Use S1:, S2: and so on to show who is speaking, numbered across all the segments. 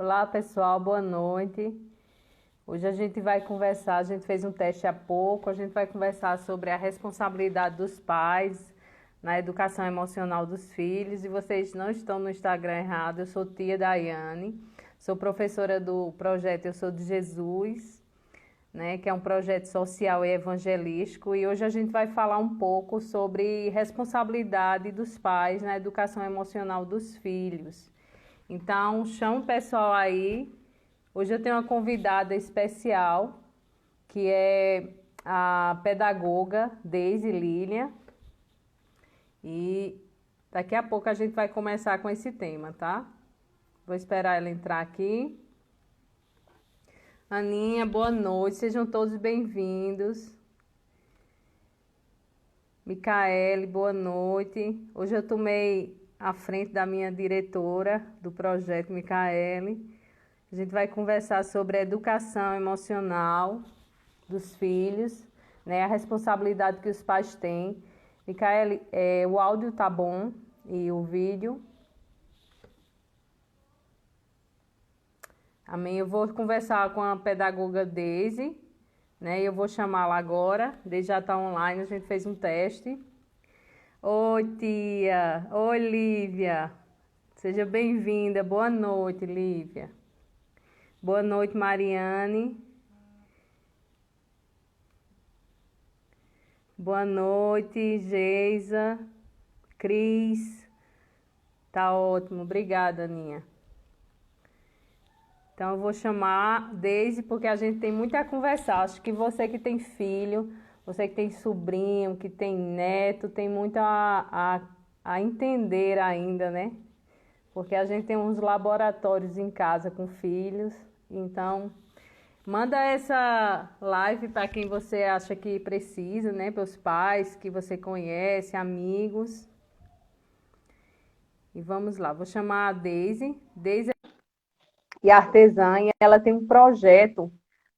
S1: Olá, pessoal, boa noite. Hoje a gente vai conversar, a gente fez um teste há pouco, a gente vai conversar sobre a responsabilidade dos pais na educação emocional dos filhos. E vocês não estão no Instagram errado, eu sou tia Daiane, sou professora do projeto Eu Sou de Jesus, né, que é um projeto social e evangelístico. E hoje a gente vai falar um pouco sobre responsabilidade dos pais na educação emocional dos filhos. Então, chama o pessoal aí. Hoje eu tenho uma convidada especial, que é a pedagoga Deise Lilian. E daqui a pouco a gente vai começar com esse tema, tá? Vou esperar ela entrar aqui. Aninha, boa noite, sejam todos bem-vindos. Micaele, boa noite. Hoje eu tomei à frente da minha diretora do projeto, Micaele. A gente vai conversar sobre a educação emocional dos filhos, né? A responsabilidade que os pais têm. Micaele, o áudio tá bom e o vídeo. Amém. Eu vou conversar com a pedagoga Deise, né? Eu vou chamá-la agora. Deise já está online, a gente fez um teste. Oi, tia. Oi, Lívia. Seja bem-vinda. Boa noite, Lívia. Boa noite, Mariane. Boa noite, Geisa. Cris. Tá ótimo. Obrigada, Aninha. Então, eu vou chamar Deise, porque a gente tem muito a conversar. Acho que você que tem filho, você que tem sobrinho, que tem neto, tem muito a entender ainda, né? Porque a gente tem uns laboratórios em casa com filhos. Então, manda essa live para quem você acha que precisa, né? Para os pais que você conhece, amigos. E vamos lá, vou chamar a Deise. Deise é artesã e ela tem um projeto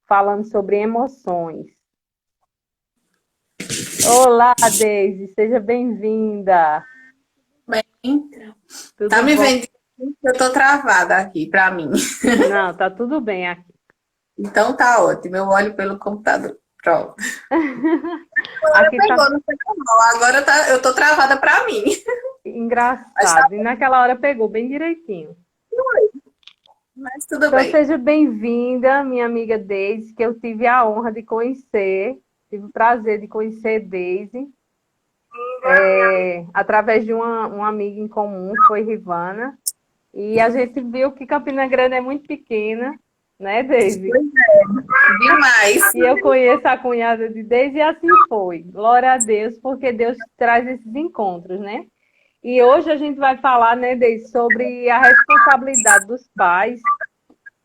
S1: falando sobre emoções. Olá, Deise, seja bem-vinda.
S2: Bem, tá
S1: Tudo
S2: me
S1: bom?
S2: vendo? Eu tô travada aqui pra mim.
S1: Não, tá tudo bem aqui.
S2: Então tá ótimo. Eu olho pelo computador. Pronto. Agora
S1: Aqui tá
S2: pegou, não pegou não. Agora eu tô travada pra mim. Mas, tá,
S1: engraçado. E naquela hora pegou bem direitinho.
S2: mas tudo
S1: Então,
S2: bem.
S1: seja bem-vinda, minha amiga Deise, que eu tive a honra de conhecer, tive o prazer de conhecer Deise, através de uma amiga em comum, que foi Rivana. E a gente viu que Campina Grande é muito pequena, né, Deise?
S2: Demais.
S1: E eu conheço a cunhada de Deise e assim foi. Glória a Deus, porque Deus traz esses encontros, né? E hoje a gente vai falar, né, Deise, sobre a responsabilidade dos pais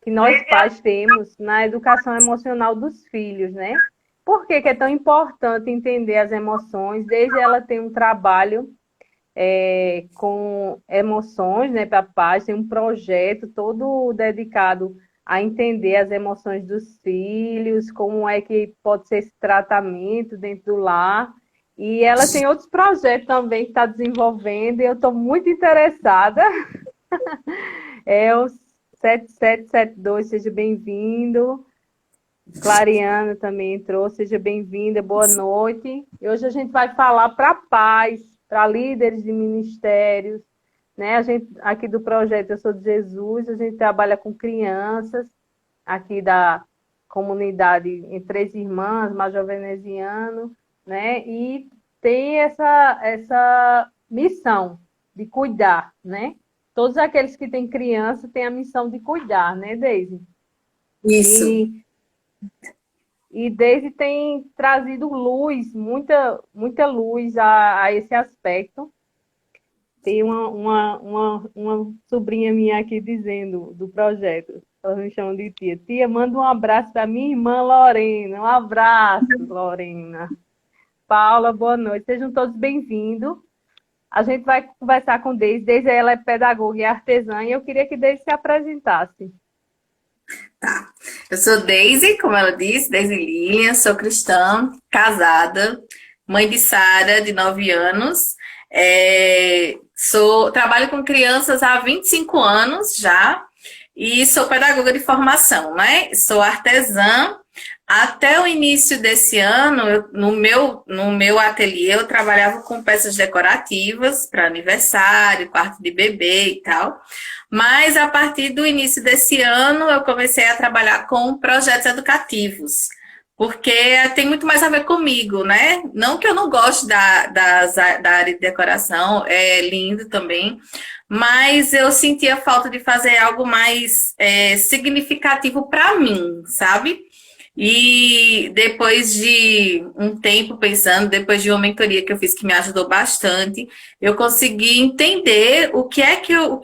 S1: que nós pais temos na educação emocional dos filhos, né? Por que que é tão importante entender as emoções? Desde ela tem um trabalho com emoções, né, para pais, tem um projeto todo dedicado a entender as emoções dos filhos, como é que pode ser esse tratamento dentro do lar. E ela tem outros projetos também que está desenvolvendo, e eu estou muito interessada. É o 7772, seja bem-vindo. Clariana também entrou, seja bem-vinda, boa noite. E hoje a gente vai falar para pais, para líderes de ministérios, né? A gente aqui do projeto Eu Sou de Jesus, a gente trabalha com crianças aqui da comunidade em Três Irmãs, Major Veneziano, né? E tem essa missão de cuidar, né? Todos aqueles que têm criança têm a missão de cuidar, né, Deise?
S2: Isso.
S1: E e Daisy tem trazido luz, muita luz a esse aspecto. Tem uma sobrinha minha aqui dizendo do projeto, elas me chamam de tia. Tia, manda um abraço para minha irmã Lorena. Um abraço, Lorena. Paula, boa noite. Sejam todos bem-vindos. A gente vai conversar com Deise. Deise, ela é pedagoga e artesã, e eu queria que Deise se apresentasse.
S2: Tá. Eu sou Deise, como ela disse, Deise Lilian, sou cristã, casada, mãe de Sara, de 9 anos. Trabalho com crianças há 25 anos já. e sou pedagoga de formação, né? Sou artesã. Até o início desse ano, no meu ateliê, eu trabalhava com peças decorativas para aniversário, quarto de bebê e tal. Mas a partir do início desse ano, eu comecei a trabalhar com projetos educativos, porque tem muito mais a ver comigo, né? Não que eu não goste da área de decoração, é lindo também, mas eu sentia falta de fazer algo mais significativo para mim, sabe? E depois de um tempo pensando, depois de uma mentoria que eu fiz que me ajudou bastante, eu consegui entender o que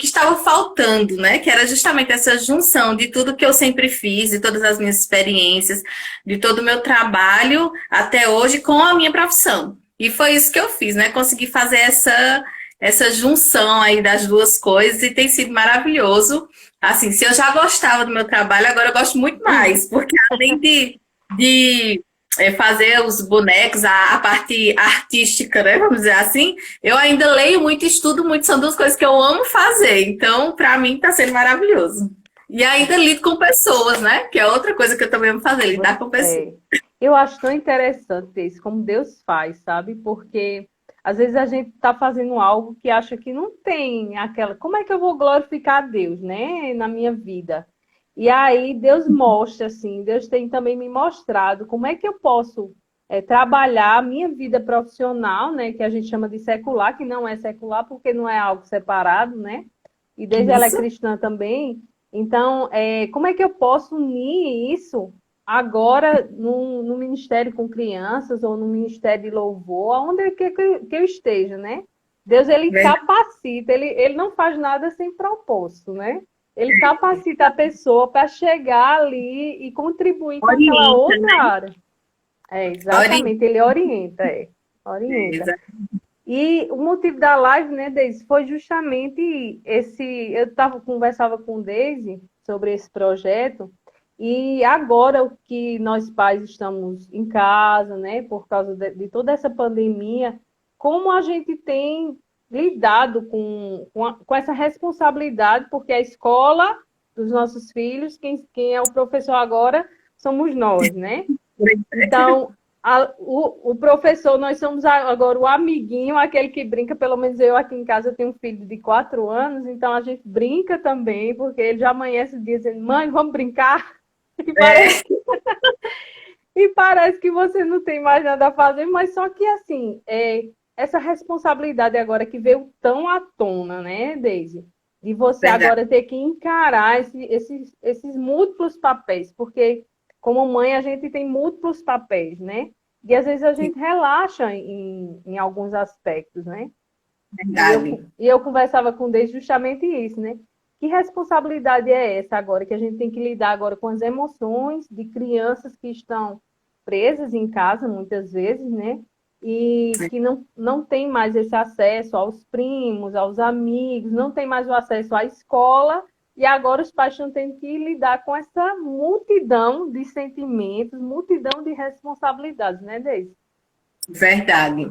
S2: estava faltando, né? Que era justamente essa junção de tudo que eu sempre fiz, de todas as minhas experiências, de todo o meu trabalho até hoje com a minha profissão. E foi isso que eu fiz, né? Consegui fazer essa junção aí das duas coisas e tem sido maravilhoso. Assim, se eu já gostava do meu trabalho, agora eu gosto muito mais, porque além de fazer os bonecos, a parte artística, né, vamos dizer assim, eu ainda leio muito, estudo muito, são duas coisas que eu amo fazer, então, para mim, está sendo maravilhoso. E ainda lido com pessoas, né, que é outra coisa que eu também amo fazer, lidar com pessoas.
S1: Eu acho tão interessante isso, como Deus faz, sabe? Porque às vezes a gente está fazendo algo que acha que não tem aquela. Como é que eu vou glorificar a Deus, né? Na minha vida. E aí Deus mostra, assim, Deus tem também me mostrado como é que eu posso trabalhar a minha vida profissional, né? Que a gente chama de secular, que não é secular porque não é algo separado, né? E desde ela é
S2: Isso.
S1: cristã também. Então, como é que eu posso unir isso agora no ministério com crianças ou no ministério de louvor, aonde que eu esteja, né? Deus, ele capacita, ele não faz nada sem propósito, né? Ele capacita a pessoa para chegar ali e contribuir com aquela outra área. Exatamente, ele orienta, orienta. E o motivo da live, né, Deise, foi justamente conversava com Deise sobre esse projeto, e agora que nós pais estamos em casa, né, por causa de toda essa pandemia, como a gente tem lidado com essa responsabilidade, porque a escola dos nossos filhos, quem é o professor agora somos nós, né? Então, o professor, nós somos agora o amiguinho, aquele que brinca, pelo menos eu aqui em casa eu tenho um filho de 4 anos, então a gente brinca também, porque ele já amanhece o dia dizendo, mãe, vamos brincar? E parece que você não tem mais nada a fazer, mas só que assim, essa responsabilidade agora que veio tão à tona, né, Deise? De você agora ter que encarar esses múltiplos papéis, porque como mãe a gente tem múltiplos papéis, né? E às vezes a gente relaxa em alguns aspectos, né?
S2: Verdade.
S1: E eu conversava com o Deise justamente isso, né? Que responsabilidade é essa agora, que a gente tem que lidar agora com as emoções de crianças que estão presas em casa, muitas vezes, né? E que não tem mais esse acesso aos primos, aos amigos, não tem mais o acesso à escola, e agora os pais estão tendo que lidar com essa multidão de sentimentos, multidão de responsabilidades, né, Deise?
S2: Verdade.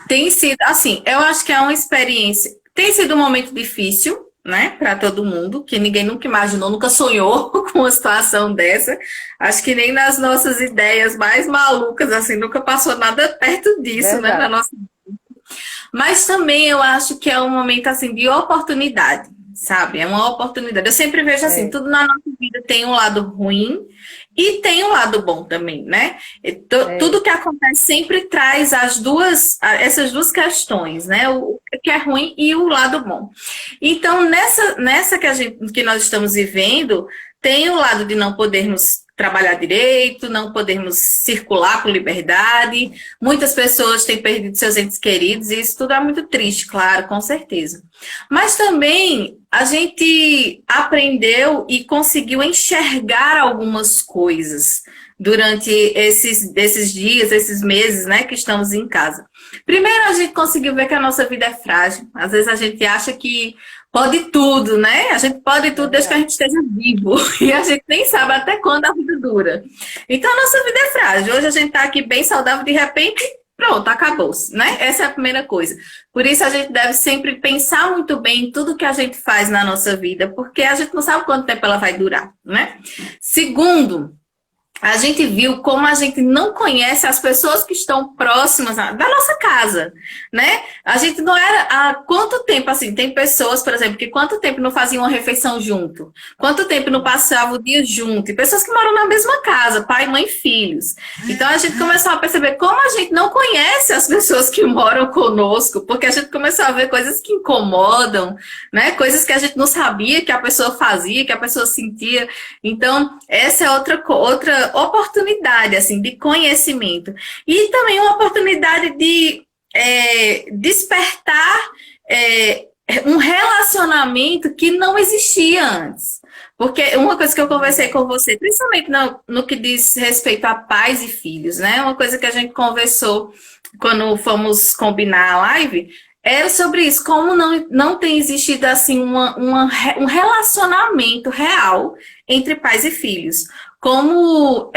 S2: Tem sido, assim, eu acho que é uma experiência, tem sido um momento difícil, né, para todo mundo, que ninguém nunca imaginou, nunca sonhou com uma situação dessa. Acho que nem nas nossas ideias mais malucas, assim, nunca passou nada perto disso, né, na nossa vida. Mas também eu acho que é um momento, assim, de oportunidade, sabe? É uma oportunidade. Eu sempre vejo assim, tudo na nossa vida tem um lado ruim e tem um lado bom também, né? Tudo que acontece sempre traz essas duas questões, né? O que é ruim e o lado bom. Então, nessa que nós estamos vivendo, tem o lado de não podermos trabalhar direito, não podermos circular com liberdade. Muitas pessoas têm perdido seus entes queridos e isso tudo é muito triste, claro, com certeza. Mas também a gente aprendeu e conseguiu enxergar algumas coisas durante esses dias, esses meses, né, que estamos em casa. Primeiro, a gente conseguiu ver que a nossa vida é frágil. Às vezes a gente acha que pode tudo, né? A gente pode tudo desde que a gente esteja vivo. E a gente nem sabe até quando a vida dura. Então, a nossa vida é frágil. Hoje a gente está aqui bem saudável, de repente, Pronto, acabou-se, né? Essa é a primeira coisa. Por isso a gente deve sempre pensar muito bem em tudo que a gente faz na nossa vida, porque a gente não sabe quanto tempo ela vai durar, né? Segundo, a gente viu como a gente não conhece as pessoas que estão próximas da nossa casa, né? A gente não era há quanto tempo assim, tem pessoas, por exemplo, que quanto tempo não faziam uma refeição junto? Quanto tempo não passavam o dia junto? E pessoas que moram na mesma casa, pai, mãe e filhos. Então a gente começou a perceber como a gente não conhece as pessoas que moram conosco, porque a gente começou a ver coisas que incomodam, né? Coisas que a gente não sabia que a pessoa fazia, que a pessoa sentia. Então, essa é outra oportunidade, assim, de conhecimento. E também uma oportunidade de despertar um relacionamento que não existia antes. Porque uma coisa que eu conversei com você, principalmente no que diz respeito a pais e filhos, né? Uma coisa que a gente conversou quando fomos combinar a live, era sobre isso, como não tem existido assim um relacionamento real entre pais e filhos. Como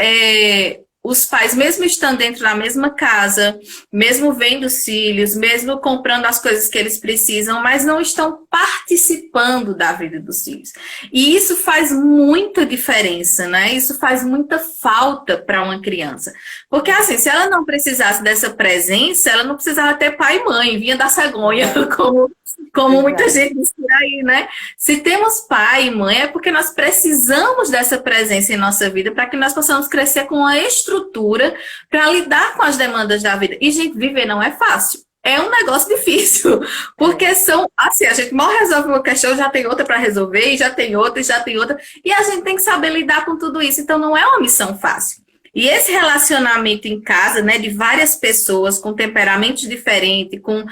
S2: os pais, mesmo estando dentro da mesma casa, mesmo vendo os filhos, mesmo comprando as coisas que eles precisam, mas não estão participando da vida dos filhos. E isso faz muita diferença, né? Isso faz muita falta para uma criança. Porque, assim, se ela não precisasse dessa presença, ela não precisava ter pai e mãe, vinha da cegonha, como muita gente diz por aí, né? Se temos pai e mãe, é porque nós precisamos dessa presença em nossa vida para que nós possamos crescer com uma estrutura para lidar com as demandas da vida. E, gente, viver não é fácil. É um negócio difícil, porque são, assim, a gente mal resolve uma questão, já tem outra para resolver, e já tem outra, e já tem outra, e a gente tem que saber lidar com tudo isso, então não é uma missão fácil. E esse relacionamento em casa, né, de várias pessoas com temperamentos diferentes, com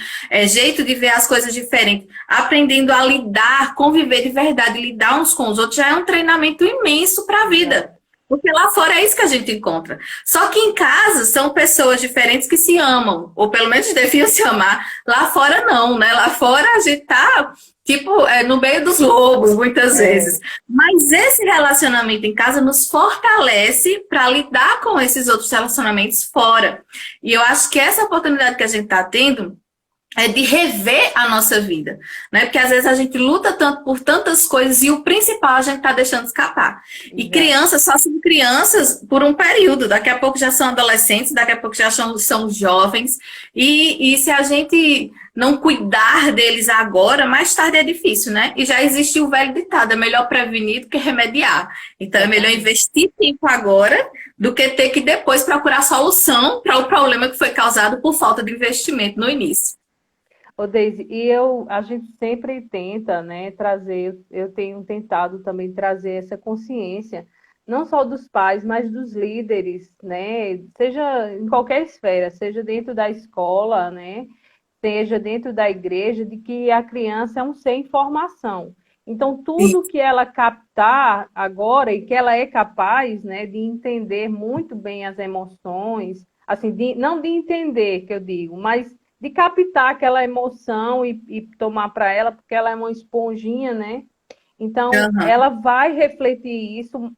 S2: jeito de ver as coisas diferentes, aprendendo a lidar, conviver de verdade, lidar uns com os outros, já é um treinamento imenso para a vida. Porque lá fora é isso que a gente encontra. Só que em casa são pessoas diferentes que se amam, ou pelo menos deviam se amar. Lá fora não, né? Lá fora a gente tá, tipo, no meio dos lobos, muitas vezes. Mas esse relacionamento em casa nos fortalece para lidar com esses outros relacionamentos fora. E eu acho que essa oportunidade que a gente está tendo é de rever a nossa vida, né? Porque às vezes a gente luta tanto por tantas coisas e o principal a gente está deixando escapar. E crianças só são crianças por um período, daqui a pouco já são adolescentes, daqui a pouco já são jovens, e se a gente não cuidar deles agora, mais tarde é difícil, né? E já existe o velho ditado, é melhor prevenir do que remediar. Então é melhor investir tempo agora do que ter que depois procurar solução para o problema que foi causado por falta de investimento no início.
S1: Ô, Deise, a gente sempre tenta, né, trazer, eu tenho tentado também trazer essa consciência, não só dos pais, mas dos líderes, né, seja em qualquer esfera, seja dentro da escola, né, seja dentro da igreja, de que a criança é um ser em formação. Então, tudo que ela captar agora e que ela é capaz, né, de entender muito bem as emoções, assim, não de entender, que eu digo, mas de captar aquela emoção e tomar para ela, porque ela é uma esponjinha, né? Então, ela vai refletir isso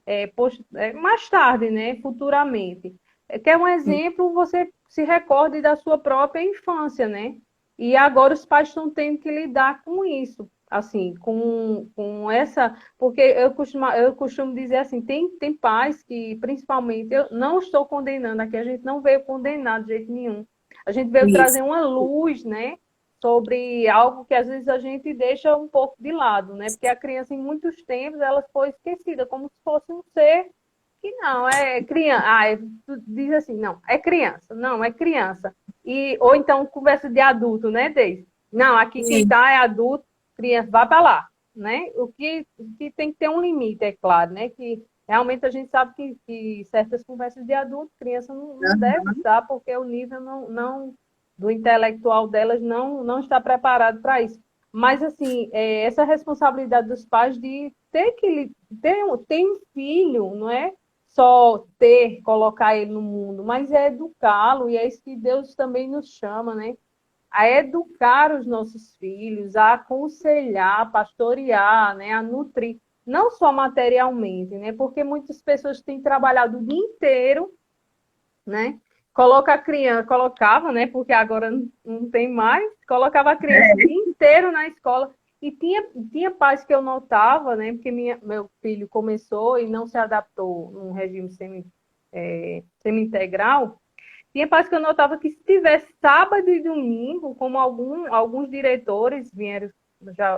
S1: mais tarde, né? Futuramente. Quer um exemplo, você se recorde da sua própria infância, né? E agora os pais estão tendo que lidar com isso, assim, com essa... Porque eu costumo dizer assim, tem pais que, principalmente, eu não estou condenando aqui, a gente não veio condenar de jeito nenhum. A gente veio trazer uma luz, né, sobre algo que às vezes a gente deixa um pouco de lado, né? Porque a criança, em muitos tempos, ela foi esquecida, como se fosse um ser que não, é criança. Tu diz assim, não, é criança. Não, é criança. Ou então conversa de adulto, né, Deise? Não, aqui quem está é adulto, criança, vai para lá, né? O que tem que ter um limite, é claro, né? Que realmente a gente sabe que certas conversas de adulto, criança não deve estar, porque o nível do intelectual delas não está preparado para isso. Mas, assim, essa responsabilidade dos pais de ter um filho, não é só colocar ele no mundo, mas é educá-lo, e é isso que Deus também nos chama, né? A educar os nossos filhos, a aconselhar, a pastorear, né? A nutrir. Não só materialmente, né? Porque muitas pessoas têm trabalhado o dia inteiro, né? coloca a criança, colocava, né? Porque agora não tem mais, colocava a criança o dia inteiro na escola. E tinha pais que eu notava, né? Porque meu filho começou e não se adaptou num regime semi-integral. Tinha pais que eu notava que se tivesse sábado e domingo, como alguns diretores vieram,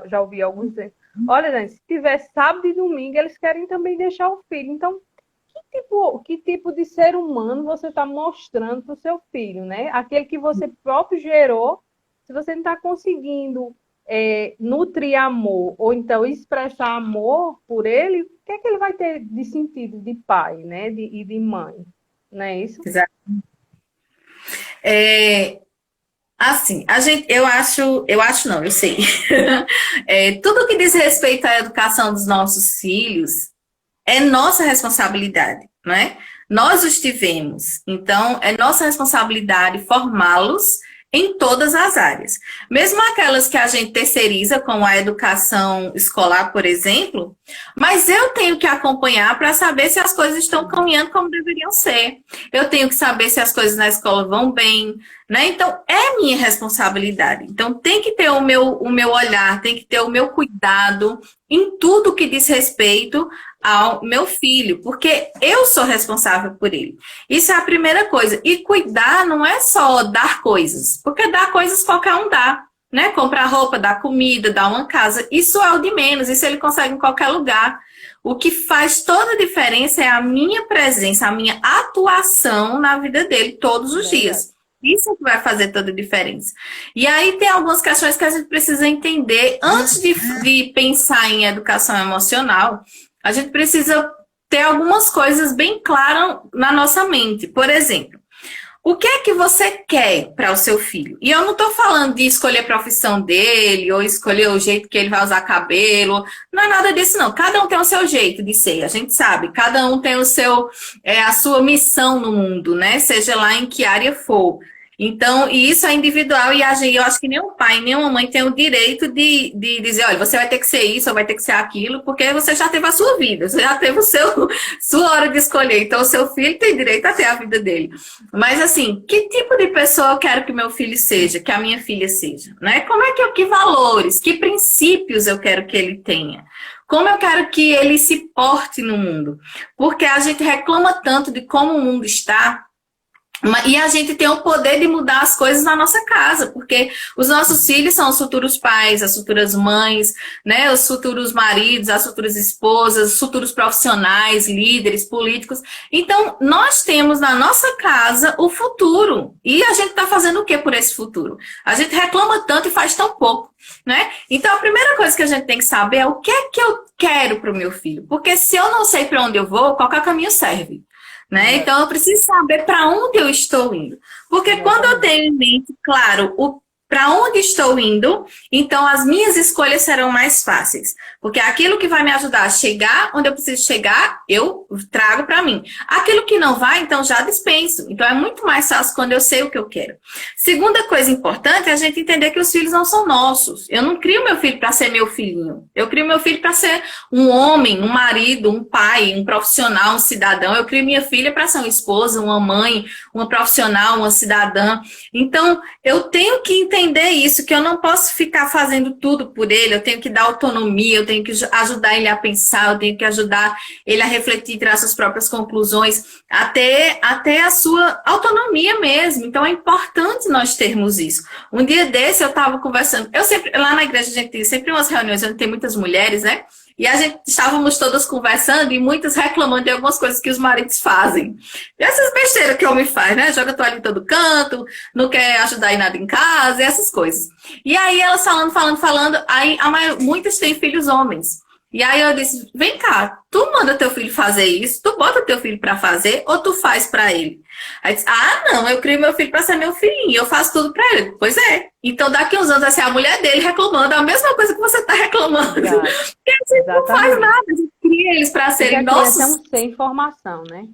S1: já ouvi alguns dizer, olha, Dani, se tiver sábado e domingo, eles querem também deixar o filho. Então, que tipo de ser humano você está mostrando para o seu filho, né? Aquele que você próprio gerou, se você não está conseguindo nutrir amor, ou então expressar amor por ele, o que é que ele vai ter de sentido de pai, né? E de mãe, não é isso?
S2: Exato. Assim, eu sei. Tudo que diz respeito à educação dos nossos filhos é nossa responsabilidade, não é? Nós os tivemos, então é nossa responsabilidade formá-los em todas as áreas. Mesmo aquelas que a gente terceiriza, como a educação escolar, por exemplo, mas eu tenho que acompanhar para saber se as coisas estão caminhando como deveriam ser. Eu tenho que saber se as coisas na escola vão bem, né? Então, é minha responsabilidade. Então, tem que ter o meu olhar, tem que ter o meu cuidado em tudo que diz respeito ao meu filho, porque eu sou responsável por ele. Isso é a primeira coisa. E cuidar não é só dar coisas, porque dar coisas qualquer um dá, né? Comprar roupa, dar comida, dar uma casa, isso é o de menos, isso ele consegue em qualquer lugar. O que faz toda a diferença é a minha presença, a minha atuação na vida dele todos os dias. Isso é que vai fazer toda a diferença. E aí tem algumas questões que a gente precisa entender antes de pensar em educação emocional. A gente precisa ter algumas coisas bem claras na nossa mente. Por exemplo, o que é que você quer para o seu filho? E eu não estou falando de escolher a profissão dele ou escolher o jeito que ele vai usar cabelo. Não é nada disso, não. Cada um tem o seu jeito de ser, a gente sabe. Cada um tem a sua missão no mundo, né? Seja lá em que área for. Então, e isso é individual e eu acho que nenhum pai, nenhuma mãe tem o direito de dizer, olha, você vai ter que ser isso ou vai ter que ser aquilo, porque você já teve a sua vida, você já teve sua hora de escolher. Então, o seu filho tem direito a ter a vida dele. Mas, assim, que tipo de pessoa eu quero que meu filho seja, que a minha filha seja, né? Que valores, que princípios eu quero que ele tenha? Como eu quero que ele se porte no mundo? Porque a gente reclama tanto de como o mundo está, e a gente tem o poder de mudar as coisas na nossa casa, porque os nossos filhos são os futuros pais, as futuras mães, né, os futuros maridos, as futuras esposas, os futuros profissionais, líderes, políticos. Então, nós temos na nossa casa o futuro. E a gente está fazendo o que por esse futuro? A gente reclama tanto e faz tão pouco, né? Então, a primeira coisa que a gente tem que saber é o que é que eu quero para o meu filho. Porque se eu não sei para onde eu vou, qualquer caminho serve. Né? Então, eu preciso saber para onde eu estou indo. Porque quando eu tenho em mente, claro, para onde estou indo, então as minhas escolhas serão mais fáceis. Porque aquilo que vai me ajudar a chegar onde eu preciso chegar, eu trago para mim. Aquilo que não vai, então já dispenso. Então é muito mais fácil quando eu sei o que eu quero. Segunda coisa importante é a gente entender que os filhos não são nossos. Eu não crio meu filho para ser meu filhinho. Eu crio meu filho para ser um homem, um marido, um pai, um profissional, um cidadão. Eu crio minha filha para ser uma esposa, uma mãe, uma profissional, uma cidadã. Então, eu tenho que entender isso, que eu não posso ficar fazendo tudo por ele, eu tenho que dar autonomia, eu tenho que ajudar ele a pensar, eu tenho que ajudar ele a refletir, tirar suas próprias conclusões, até a sua autonomia mesmo. Então, é importante nós termos isso. Um dia desse, eu estava conversando, lá na igreja a gente tem sempre umas reuniões onde tem muitas mulheres, né? E a gente estávamos todas conversando e muitas reclamando de algumas coisas que os maridos fazem. E essas besteiras que o homem faz, né? Joga toalha em todo canto, não quer ajudar em nada em casa, essas coisas. E aí elas falando, aí muitas têm filhos homens. E aí eu disse, vem cá, tu manda teu filho fazer isso, tu bota teu filho para fazer ou tu faz para ele? Aí disse, não, eu crio meu filho para ser meu filhinho, eu faço tudo para ele. Pois é. Então daqui uns anos vai ser a mulher dele reclamando a mesma coisa que você está reclamando. Porque a gente não faz nada, a gente cria eles para serem nossos.
S1: Sem informação, né?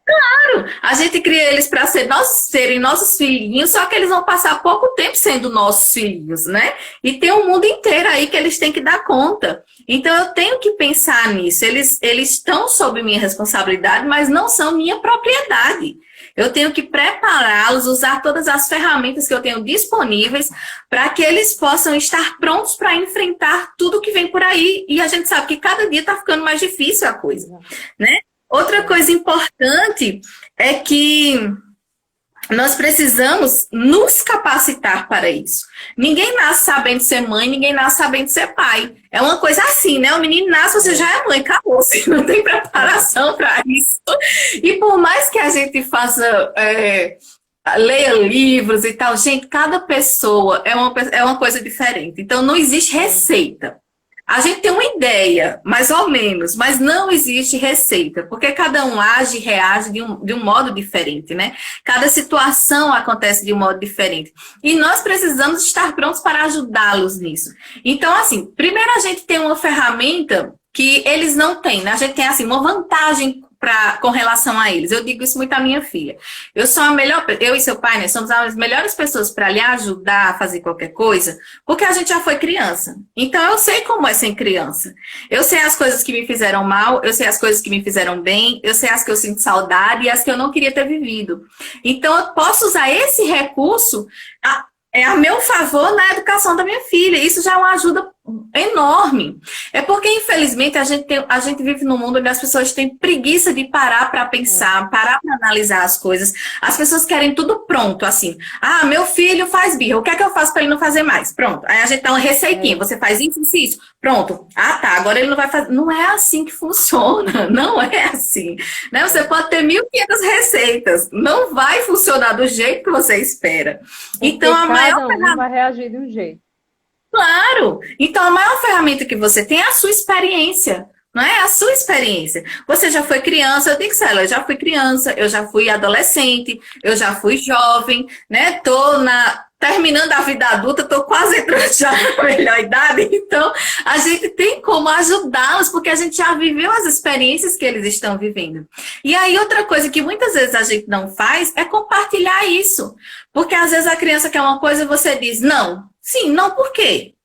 S2: Claro, a gente cria eles para serem nossos filhinhos, só que eles vão passar pouco tempo sendo nossos filhinhos, né? E tem um mundo inteiro aí que eles têm que dar conta. Então, eu tenho que pensar nisso. Eles estão sob minha responsabilidade, mas não são minha propriedade. Eu tenho que prepará-los, usar todas as ferramentas que eu tenho disponíveis para que eles possam estar prontos para enfrentar tudo que vem por aí. E a gente sabe que cada dia está ficando mais difícil a coisa, né? Outra coisa importante é que nós precisamos nos capacitar para isso. Ninguém nasce sabendo ser mãe, ninguém nasce sabendo ser pai. É uma coisa assim, né? O menino nasce, você já é mãe, acabou. Você não tem preparação para isso. E por mais que a gente faça, leia livros e tal, gente, cada pessoa é uma coisa diferente. Então, não existe receita. A gente tem uma ideia, mais ou menos, mas não existe receita, porque cada um age e reage de um modo diferente, né? Cada situação acontece de um modo diferente. E nós precisamos estar prontos para ajudá-los nisso. Então, assim, primeiro a gente tem uma ferramenta que eles não têm, né? A gente tem, assim, uma vantagem com relação a eles. Eu digo isso muito à minha filha. Eu e seu pai, né, somos as melhores pessoas para lhe ajudar a fazer qualquer coisa, porque a gente já foi criança. Então, eu sei como é ser criança. Eu sei as coisas que me fizeram mal, eu sei as coisas que me fizeram bem, eu sei as que eu sinto saudade e as que eu não queria ter vivido. Então, eu posso usar esse recurso a meu favor na educação da minha filha. Isso já é uma ajuda enorme. É porque, infelizmente, a gente vive num mundo onde as pessoas têm preguiça de parar para pensar, parar para analisar as coisas. As pessoas querem tudo pronto, assim. Ah, meu filho faz birra, o que é que eu faço para ele não fazer mais? Pronto. Aí a gente dá uma receitinha, você faz isso, isso, isso. Pronto. Ah, tá, agora ele não vai fazer. Não é assim que funciona. Não é assim. Né? Você pode ter 1.500 receitas. Não vai funcionar do jeito que você espera. Então, a maior
S1: cada um vai reagir de um jeito.
S2: Claro! Então, a maior ferramenta que você tem é a sua experiência, não é? A sua experiência. Você já foi criança, eu digo que eu já fui criança, eu já fui adolescente, eu já fui jovem, né? Terminando a vida adulta, tô quase entrando já na melhor idade, então a gente tem como ajudá-los, porque a gente já viveu as experiências que eles estão vivendo. E aí, outra coisa que muitas vezes a gente não faz é compartilhar isso. Porque às vezes a criança quer uma coisa e você diz, não. Sim, não, por quê?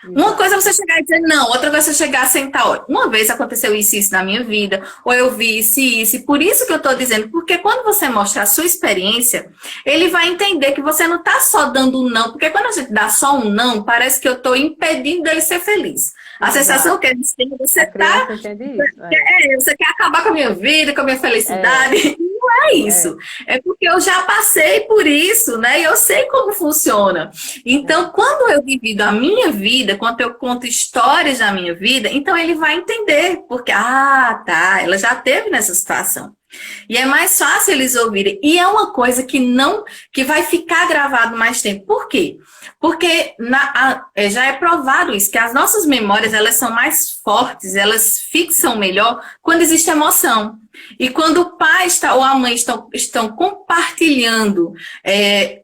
S2: Uma coisa é você chegar e dizer não, outra coisa é você chegar e sentar, olha, uma vez aconteceu isso e isso na minha vida, ou eu vi isso e isso, e por isso que eu estou dizendo, porque quando você mostra a sua experiência, ele vai entender que você não está só dando um não, porque quando a gente dá só um não, parece que eu estou impedindo dele ser feliz. A sensação que eles têm, você quer acabar com a minha vida, com a minha felicidade. Não é isso. É porque eu já passei por isso, né? E eu sei como funciona. Então, quando eu divido a minha vida, quando eu conto histórias da minha vida, então ele vai entender. Porque, tá, ela já teve nessa situação. E é mais fácil eles ouvirem. E é uma coisa que vai ficar gravado mais tempo. Por quê? Porque já é provado isso, que as nossas memórias, elas são mais fortes, elas fixam melhor quando existe emoção. E quando o pai ou a mãe estão compartilhando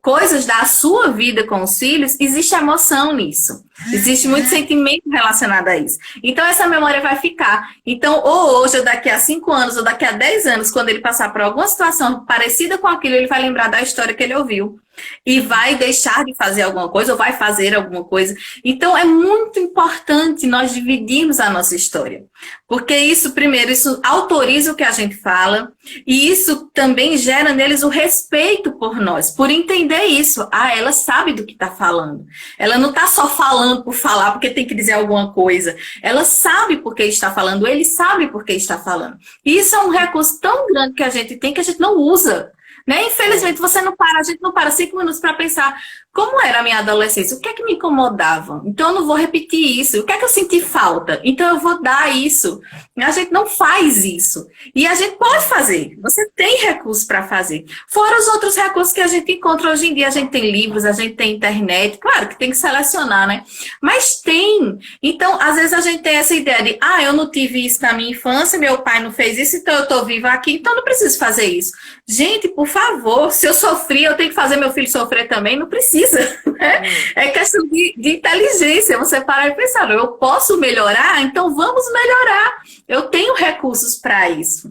S2: coisas da sua vida com os filhos, existe emoção nisso. Existe muito sentimento relacionado a isso. Então, essa memória vai ficar. Então, ou hoje, ou daqui a 5 anos, ou daqui a 10 anos, quando ele passar por alguma situação parecida com aquilo, ele vai lembrar da história que ele ouviu. E vai deixar de fazer alguma coisa, ou vai fazer alguma coisa. Então, é muito importante nós dividirmos a nossa história. Porque isso, primeiro, isso autoriza o que a gente fala, e isso também gera neles o respeito por nós, por entender isso. Ela sabe do que está falando. Ela não está só falando por falar, porque tem que dizer alguma coisa. Ela sabe por que está falando, ele sabe por que está falando. E isso é um recurso tão grande que a gente tem, que a gente não usa. Né? Infelizmente, a gente não para 5 minutos para pensar como era a minha adolescência, o que é que me incomodava? Então, eu não vou repetir isso. O que é que eu senti falta? Então, eu vou dar isso. A gente não faz isso. E a gente pode fazer. Você tem recursos para fazer. Fora os outros recursos que a gente encontra hoje em dia. A gente tem livros, a gente tem internet. Claro que tem que selecionar, né? Mas tem. Então, às vezes a gente tem essa ideia de, eu não tive isso na minha infância, meu pai não fez isso, então eu estou viva aqui, então eu não preciso fazer isso. Gente, por favor, se eu sofri, eu tenho que fazer meu filho sofrer também? Não precisa. Né? É questão de inteligência. Você parar e pensar, eu posso melhorar? Então vamos melhorar. Eu tenho recursos para isso.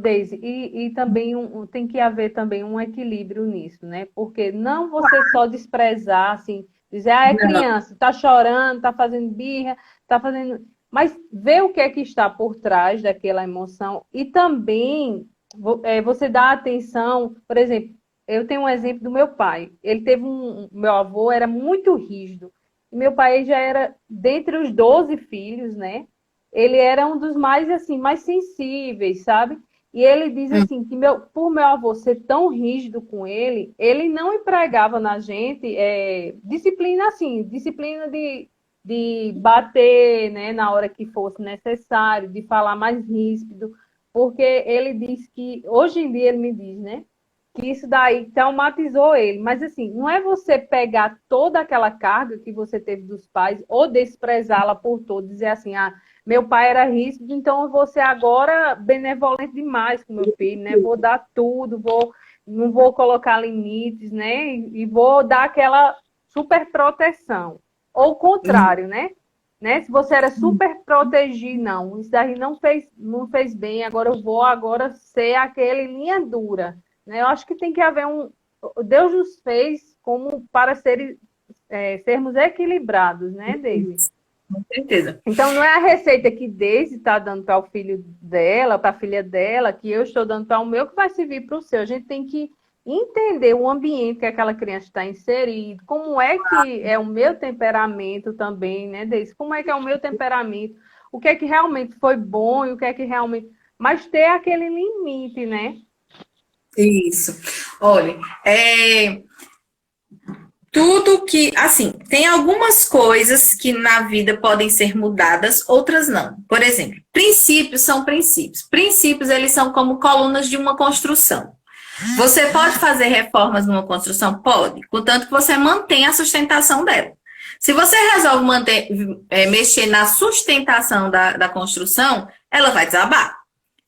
S1: Deise, e também tem que haver também um equilíbrio nisso, né? Porque não você só desprezar, assim, dizer, é criança, está chorando, está fazendo birra, está fazendo... Mas ver o que é que está por trás daquela emoção e também você dá atenção, por exemplo, eu tenho um exemplo do meu pai. Ele teve meu avô era muito rígido. E meu pai já era, dentre os 12 filhos, né? Ele era um dos mais, assim, mais sensíveis, sabe? E ele diz assim, que por meu avô ser tão rígido com ele não empregava na gente disciplina assim, disciplina de bater, né, na hora que fosse necessário, de falar mais ríspido, porque ele diz que, hoje em dia ele me diz, né, que isso daí traumatizou ele. Mas assim, não é você pegar toda aquela carga que você teve dos pais ou desprezá-la por todo, dizer assim, meu pai era rígido, então eu vou ser agora benevolente demais com meu filho, né? Vou dar tudo, não vou colocar limites, né? E vou dar aquela super proteção. Ou o contrário, né? Se você era super protegido, não, isso daí não fez bem, agora eu vou ser aquele linha dura, né? Eu acho que tem que haver Deus nos fez como para sermos equilibrados, né, Daisy?
S2: Com certeza.
S1: Então, não é a receita que Daisy está dando para o filho dela, para a filha dela, que eu estou dando para o meu, que vai servir para o seu. A gente tem que entender o ambiente que aquela criança está inserido, como é que é o meu temperamento também, né, Daisy? Como é que é o meu temperamento, o que é que realmente foi bom e o que é que realmente... Mas ter aquele limite, né?
S2: Isso. Olha, tudo que, assim, tem algumas coisas que na vida podem ser mudadas, outras não. Por exemplo, princípios são princípios. Princípios, eles são como colunas de uma construção. Você pode fazer reformas numa construção? Pode, contanto que você mantenha a sustentação dela. Se você resolve mexer na sustentação da construção, ela vai desabar.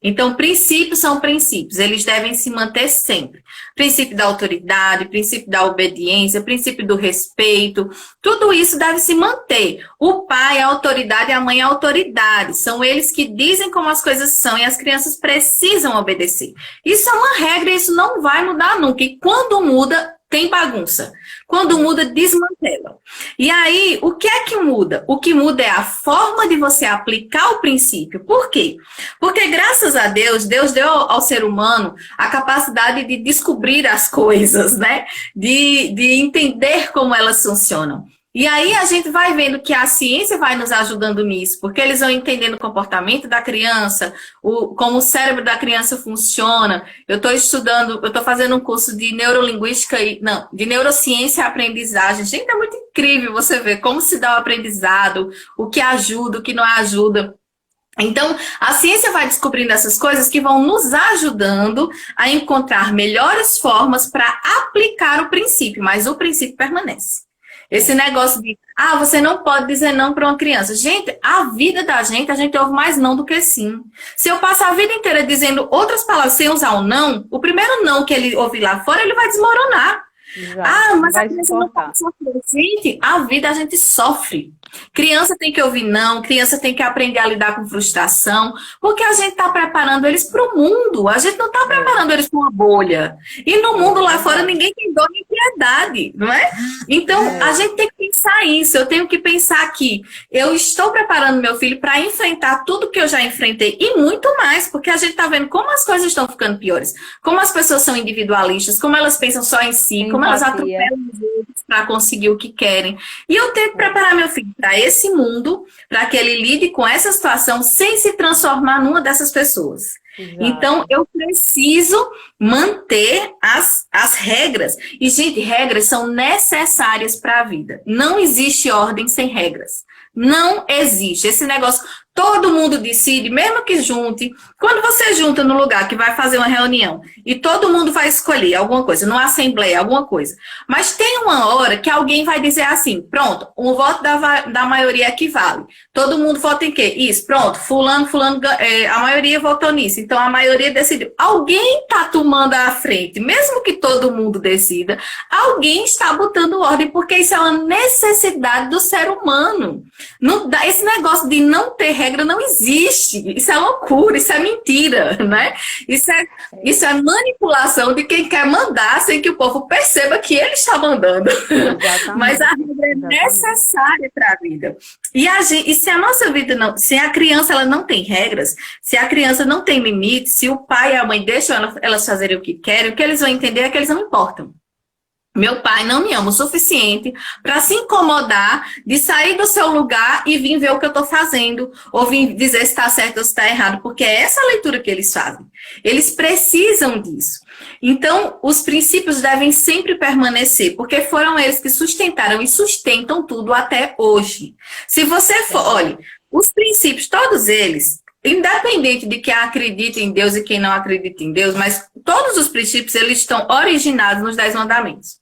S2: Então, princípios são princípios, eles devem se manter sempre. Princípio da autoridade, princípio da obediência, princípio do respeito, tudo isso deve se manter. O pai é a autoridade e a mãe é a autoridade. São eles que dizem como as coisas são e as crianças precisam obedecer. Isso é uma regra, isso não vai mudar nunca. E quando muda, tem bagunça. Quando muda, desmantela. E aí, o que é que muda? O que muda é a forma de você aplicar o princípio. Por quê? Porque, graças a Deus, Deus deu ao ser humano a capacidade de descobrir as coisas, né? De entender como elas funcionam. E aí a gente vai vendo que a ciência vai nos ajudando nisso, porque eles vão entendendo o comportamento da criança, como o cérebro da criança funciona. Eu estou fazendo um curso de de neurociência e aprendizagem. Gente, é muito incrível você ver como se dá o aprendizado, o que ajuda, o que não ajuda. Então, a ciência vai descobrindo essas coisas que vão nos ajudando a encontrar melhores formas para aplicar o princípio, mas o princípio permanece. Esse negócio de, você não pode dizer não para uma criança. Gente, a vida da gente, a gente ouve mais não do que sim. Se eu passar a vida inteira dizendo outras palavras sem usar o não, o primeiro não que ele ouvir lá fora, ele vai desmoronar.
S1: Exato.
S2: Mas a criança não pode sofrer. Gente, a vida a gente sofre. Criança tem que ouvir não, criança tem que aprender a lidar com frustração, porque a gente está preparando eles para o mundo, a gente não está preparando eles para uma bolha. E no mundo lá fora ninguém tem dor nem piedade, não é? Então, a gente tem que pensar isso, eu tenho que pensar que eu estou preparando meu filho para enfrentar tudo que eu já enfrentei e muito mais, porque a gente está vendo como as coisas estão ficando piores, como as pessoas são individualistas, como elas pensam só em si, como elas atropelam os outros para conseguir o que querem. E eu tenho que preparar meu filho para esse mundo, para que ele lide com essa situação sem se transformar numa dessas pessoas. Exato. Então, eu preciso manter as regras. E, gente, regras são necessárias para a vida. Não existe ordem sem regras. Não existe. Esse negócio, todo mundo decide, mesmo que junte. Quando você junta no lugar que vai fazer uma reunião e todo mundo vai escolher alguma coisa, numa assembleia, alguma coisa. Mas tem uma hora que alguém vai dizer assim, pronto, o voto da maioria equivale. Todo mundo vota em quê? Isso, pronto, fulano, a maioria votou nisso. Então, a maioria decidiu. Alguém está tomando a frente, mesmo que todo mundo decida, alguém está botando ordem, porque isso é uma necessidade do ser humano. Esse negócio de não ter regra não existe. Isso é loucura, isso é mentira, né? Isso é manipulação de quem quer mandar sem que o povo perceba que ele está mandando. Mas a regra é necessária para a vida. E se a nossa vida não... Se a criança ela não tem regras, se a criança não tem limite, se o pai e a mãe deixam elas fazerem o que querem, o que eles vão entender é que eles não importam. Meu pai não me ama o suficiente para se incomodar de sair do seu lugar e vir ver o que eu estou fazendo, ou vir dizer se está certo ou se está errado, porque é essa a leitura que eles fazem. Eles precisam disso. Então, os princípios devem sempre permanecer, porque foram eles que sustentaram e sustentam tudo até hoje. Se você for, olha, os princípios, todos eles, independente de quem acredita em Deus e quem não acredita em Deus, mas todos os princípios, eles estão originados nos 10 mandamentos.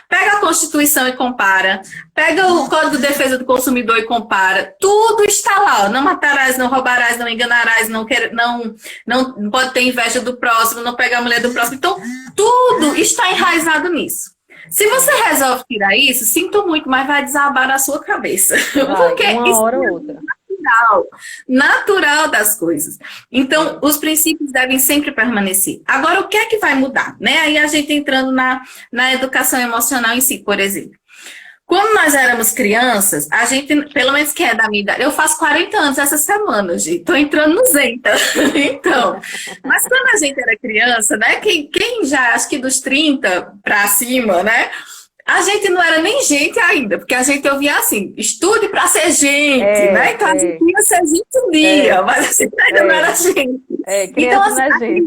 S2: Pega a Constituição e compara, pega o Código de Defesa do Consumidor e compara, tudo está lá, ó. Não matarás, não roubarás, não enganarás, não pode ter inveja do próximo, não pegar a mulher do próximo, então tudo está enraizado nisso. Se você resolve tirar isso, sinto muito, mas vai desabar na sua cabeça. Porque
S1: uma hora ou outra.
S2: Natural das coisas. Então, os princípios devem sempre permanecer. Agora, o que é que vai mudar? Né? Aí a gente entrando na educação emocional em si, por exemplo. Quando nós éramos crianças, a gente, pelo menos quem é da minha idade, eu faço 40 anos essa semana, gente. Tô entrando no Zenta. Então, mas quando a gente era criança, né? Quem já, acho que dos 30 pra cima, né? A gente não era nem gente ainda, porque a gente ouvia assim, estude para ser gente, né? Então a gente ia ser gente um dia, mas a gente ainda não era gente. Então, assim,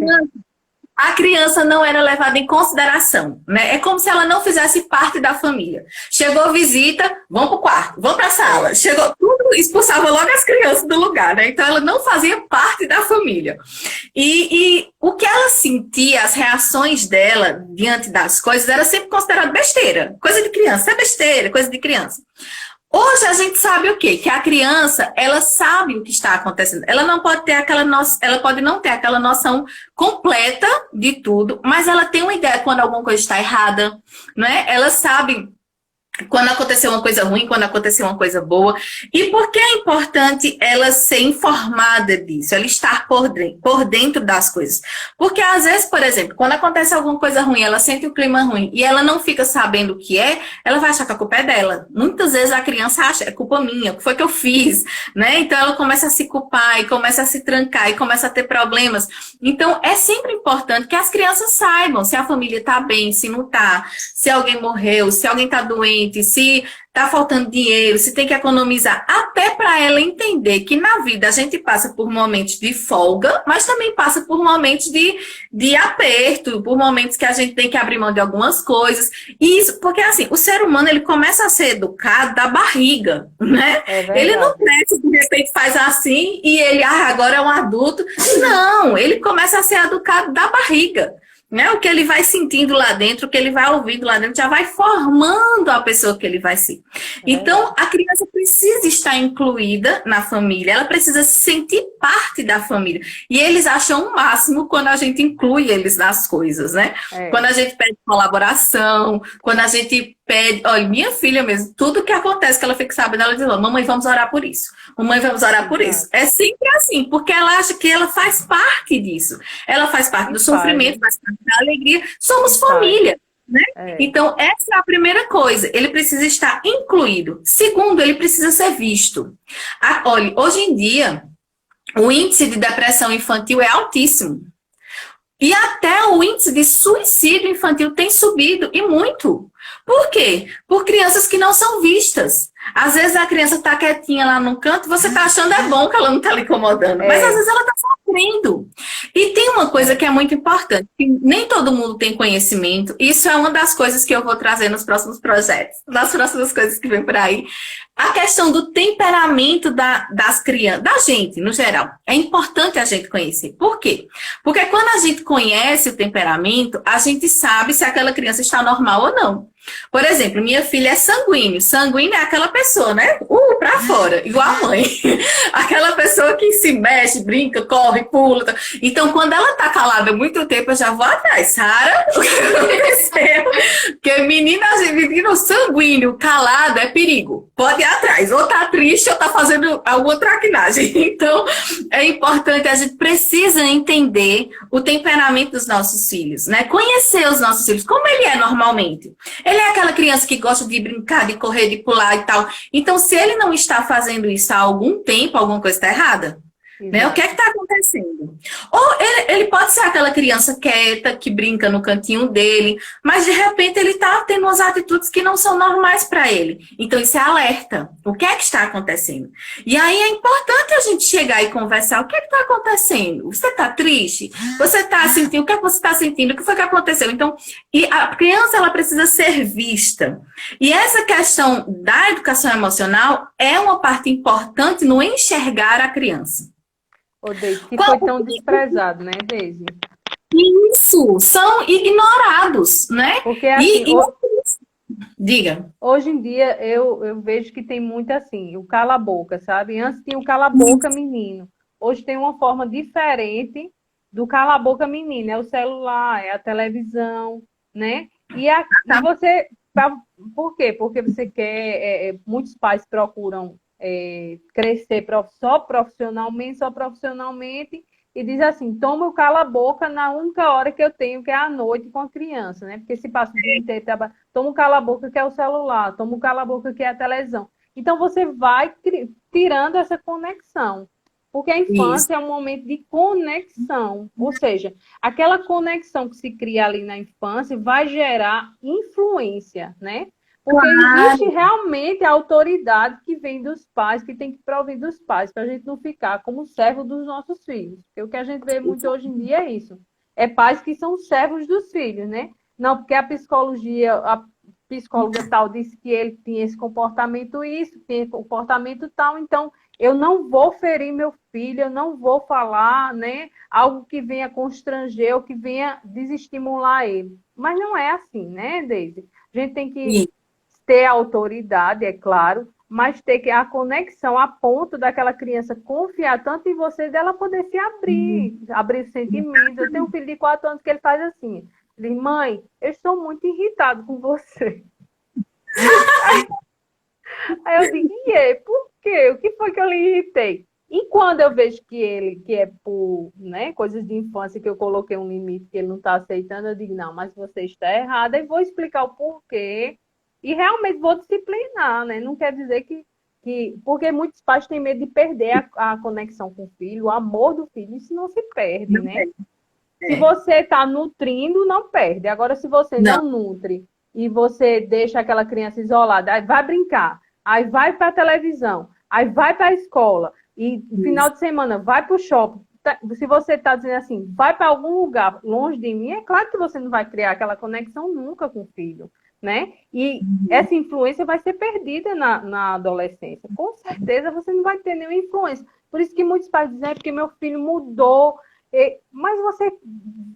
S2: a criança não era levada em consideração, né? É como se ela não fizesse parte da família. Chegou visita, vão para o quarto, vão para a sala. Chegou tudo, expulsava logo as crianças do lugar, né? Então ela não fazia parte da família. E o que ela sentia, as reações dela diante das coisas, era sempre considerado besteira. Coisa de criança, é besteira, coisa de criança. Hoje a gente sabe o quê? Que a criança, ela sabe o que está acontecendo. Ela não pode ter ela pode não ter aquela noção completa de tudo, mas ela tem uma ideia quando alguma coisa está errada, né? Ela sabe quando aconteceu uma coisa ruim, quando aconteceu uma coisa boa. E por que é importante ela ser informada disso, ela estar por dentro das coisas? Porque às vezes, por exemplo, quando acontece alguma coisa ruim, ela sente o clima ruim e ela não fica sabendo o que é, ela vai achar que a culpa é dela. Muitas vezes a criança acha, é culpa minha, o que foi que eu fiz? Né? Então ela começa a se culpar e começa a se trancar e começa a ter problemas. Então é sempre importante que as crianças saibam se a família está bem, se não está, se alguém morreu, se alguém está doente, se está faltando dinheiro, se tem que economizar, até para ela entender que na vida a gente passa por momentos de folga, mas também passa por momentos de aperto, por momentos que a gente tem que abrir mão de algumas coisas. E isso, porque assim, o ser humano ele começa a ser educado da barriga, né? Ele não cresce, de repente faz assim e ele, agora é um adulto. Não, ele começa a ser educado da barriga. Né? O que ele vai sentindo lá dentro, o que ele vai ouvindo lá dentro, já vai formando a pessoa que ele vai ser. Então, a criança precisa estar incluída na família, ela precisa se sentir parte da família. E eles acham o máximo quando a gente inclui eles nas coisas, né? Quando a gente pede colaboração, quando a gente pede... Olha, minha filha mesmo, tudo que acontece que ela fica sabendo, ela diz, mamãe, vamos orar por isso. Mamãe, vamos orar por isso. É sempre assim, porque ela acha que ela faz parte disso. Ela faz parte do sofrimento, faz parte da alegria. Somos família, né? Então, essa é a primeira coisa. Ele precisa estar incluído. Segundo, ele precisa ser visto. Olha, hoje em dia, o índice de depressão infantil é altíssimo. E até o índice de suicídio infantil tem subido, e muito. Por quê? Por crianças que não são vistas. Às vezes a criança está quietinha lá no canto, você está achando bom que ela não está lhe incomodando, mas às vezes ela está sofrendo. E tem uma coisa que é muito importante, que nem todo mundo tem conhecimento, isso é uma das coisas que eu vou trazer nos próximos projetos, nas próximas coisas que vem por aí. A questão do temperamento das crianças, da gente, no geral, é importante a gente conhecer. Por quê? Porque quando a gente conhece o temperamento, a gente sabe se aquela criança está normal ou não. Por exemplo, minha filha é sanguíneo. Sanguíneo é aquela pessoa, né? Pra fora, igual a mãe. Aquela pessoa que se mexe, brinca, corre, pula. Então, quando ela tá calada há muito tempo, eu já vou atrás. Sara, o que aconteceu? Porque menino sanguíneo, calado, é perigo. Pode atrás. Ou tá triste ou tá fazendo alguma traquinagem. Então, é importante, a gente precisa entender o temperamento dos nossos filhos, né? Conhecer os nossos filhos, como ele é normalmente. Ele é aquela criança que gosta de brincar, de correr, de pular e tal. Então, se ele não está fazendo isso há algum tempo, alguma coisa está errada. Né? O que é que está acontecendo? Ou ele pode ser aquela criança quieta, que brinca no cantinho dele, mas de repente ele está tendo umas atitudes que não são normais para ele. Então isso é alerta. O que é que está acontecendo? E aí é importante a gente chegar e conversar. O que é que está acontecendo? Você está triste? Você está sentindo? O que é que você está sentindo? O que foi que aconteceu? Então, e a criança ela precisa ser vista. E essa questão da educação emocional é uma parte importante no enxergar a criança.
S1: Ô, Deise, que foi tão desprezado, né, Deise?
S2: Isso, são ignorados, né?
S1: Porque assim,
S2: diga.
S1: Hoje em dia eu vejo que tem muito assim, o cala-boca, sabe? Antes tinha o cala-boca menino. Hoje tem uma forma diferente do cala-boca menino. É o celular, é a televisão, né? E você... Por quê? Porque você quer... muitos pais procuram crescer só profissionalmente, e diz assim, toma o cala-boca na única hora que eu tenho, que é à noite com a criança, né? Porque se passa o dia inteiro, toma o cala-boca que é o celular, toma o cala-boca que é a televisão. Então você vai tirando essa conexão. Porque a infância é um momento de conexão. Ou seja, aquela conexão que se cria ali na infância vai gerar influência, né? Porque existe realmente a autoridade que vem dos pais, que tem que provir dos pais, para a gente não ficar como servo dos nossos filhos. Porque o que a gente vê muito hoje em dia é isso. É pais que são servos dos filhos, né? Não, porque a psicóloga tal disse que ele tinha esse comportamento tinha comportamento tal, então eu não vou ferir meu filho, eu não vou falar, né? Algo que venha constranger ou que venha desestimular ele. Mas não é assim, né, Deise? A gente tem que ter autoridade, é claro, mas ter a conexão a ponto daquela criança confiar tanto em você, dela poder se abrir sentimentos. Eu tenho um filho de 4 anos que ele faz assim, ele diz, mãe, eu estou muito irritado com você. Aí eu digo, por quê? O que foi que eu lhe irritei? E quando eu vejo que é por, né, coisas de infância que eu coloquei um limite que ele não está aceitando, eu digo, não, mas você está errada, e vou explicar o porquê. E realmente vou disciplinar, né? Não quer dizer que... Porque muitos pais têm medo de perder a conexão com o filho, o amor do filho, isso não se perde, não, né? Se você está nutrindo, não perde. Agora, se você não nutre e você deixa aquela criança isolada, aí vai brincar, aí vai para a televisão, aí vai para a escola, e no final de semana vai para o shopping. Se você está dizendo assim, vai para algum lugar longe de mim, é claro que você não vai criar aquela conexão nunca com o filho, né? E essa influência vai ser perdida na adolescência. Com certeza você não vai ter nenhuma influência. Por isso que muitos pais dizem, porque meu filho mudou. Mas você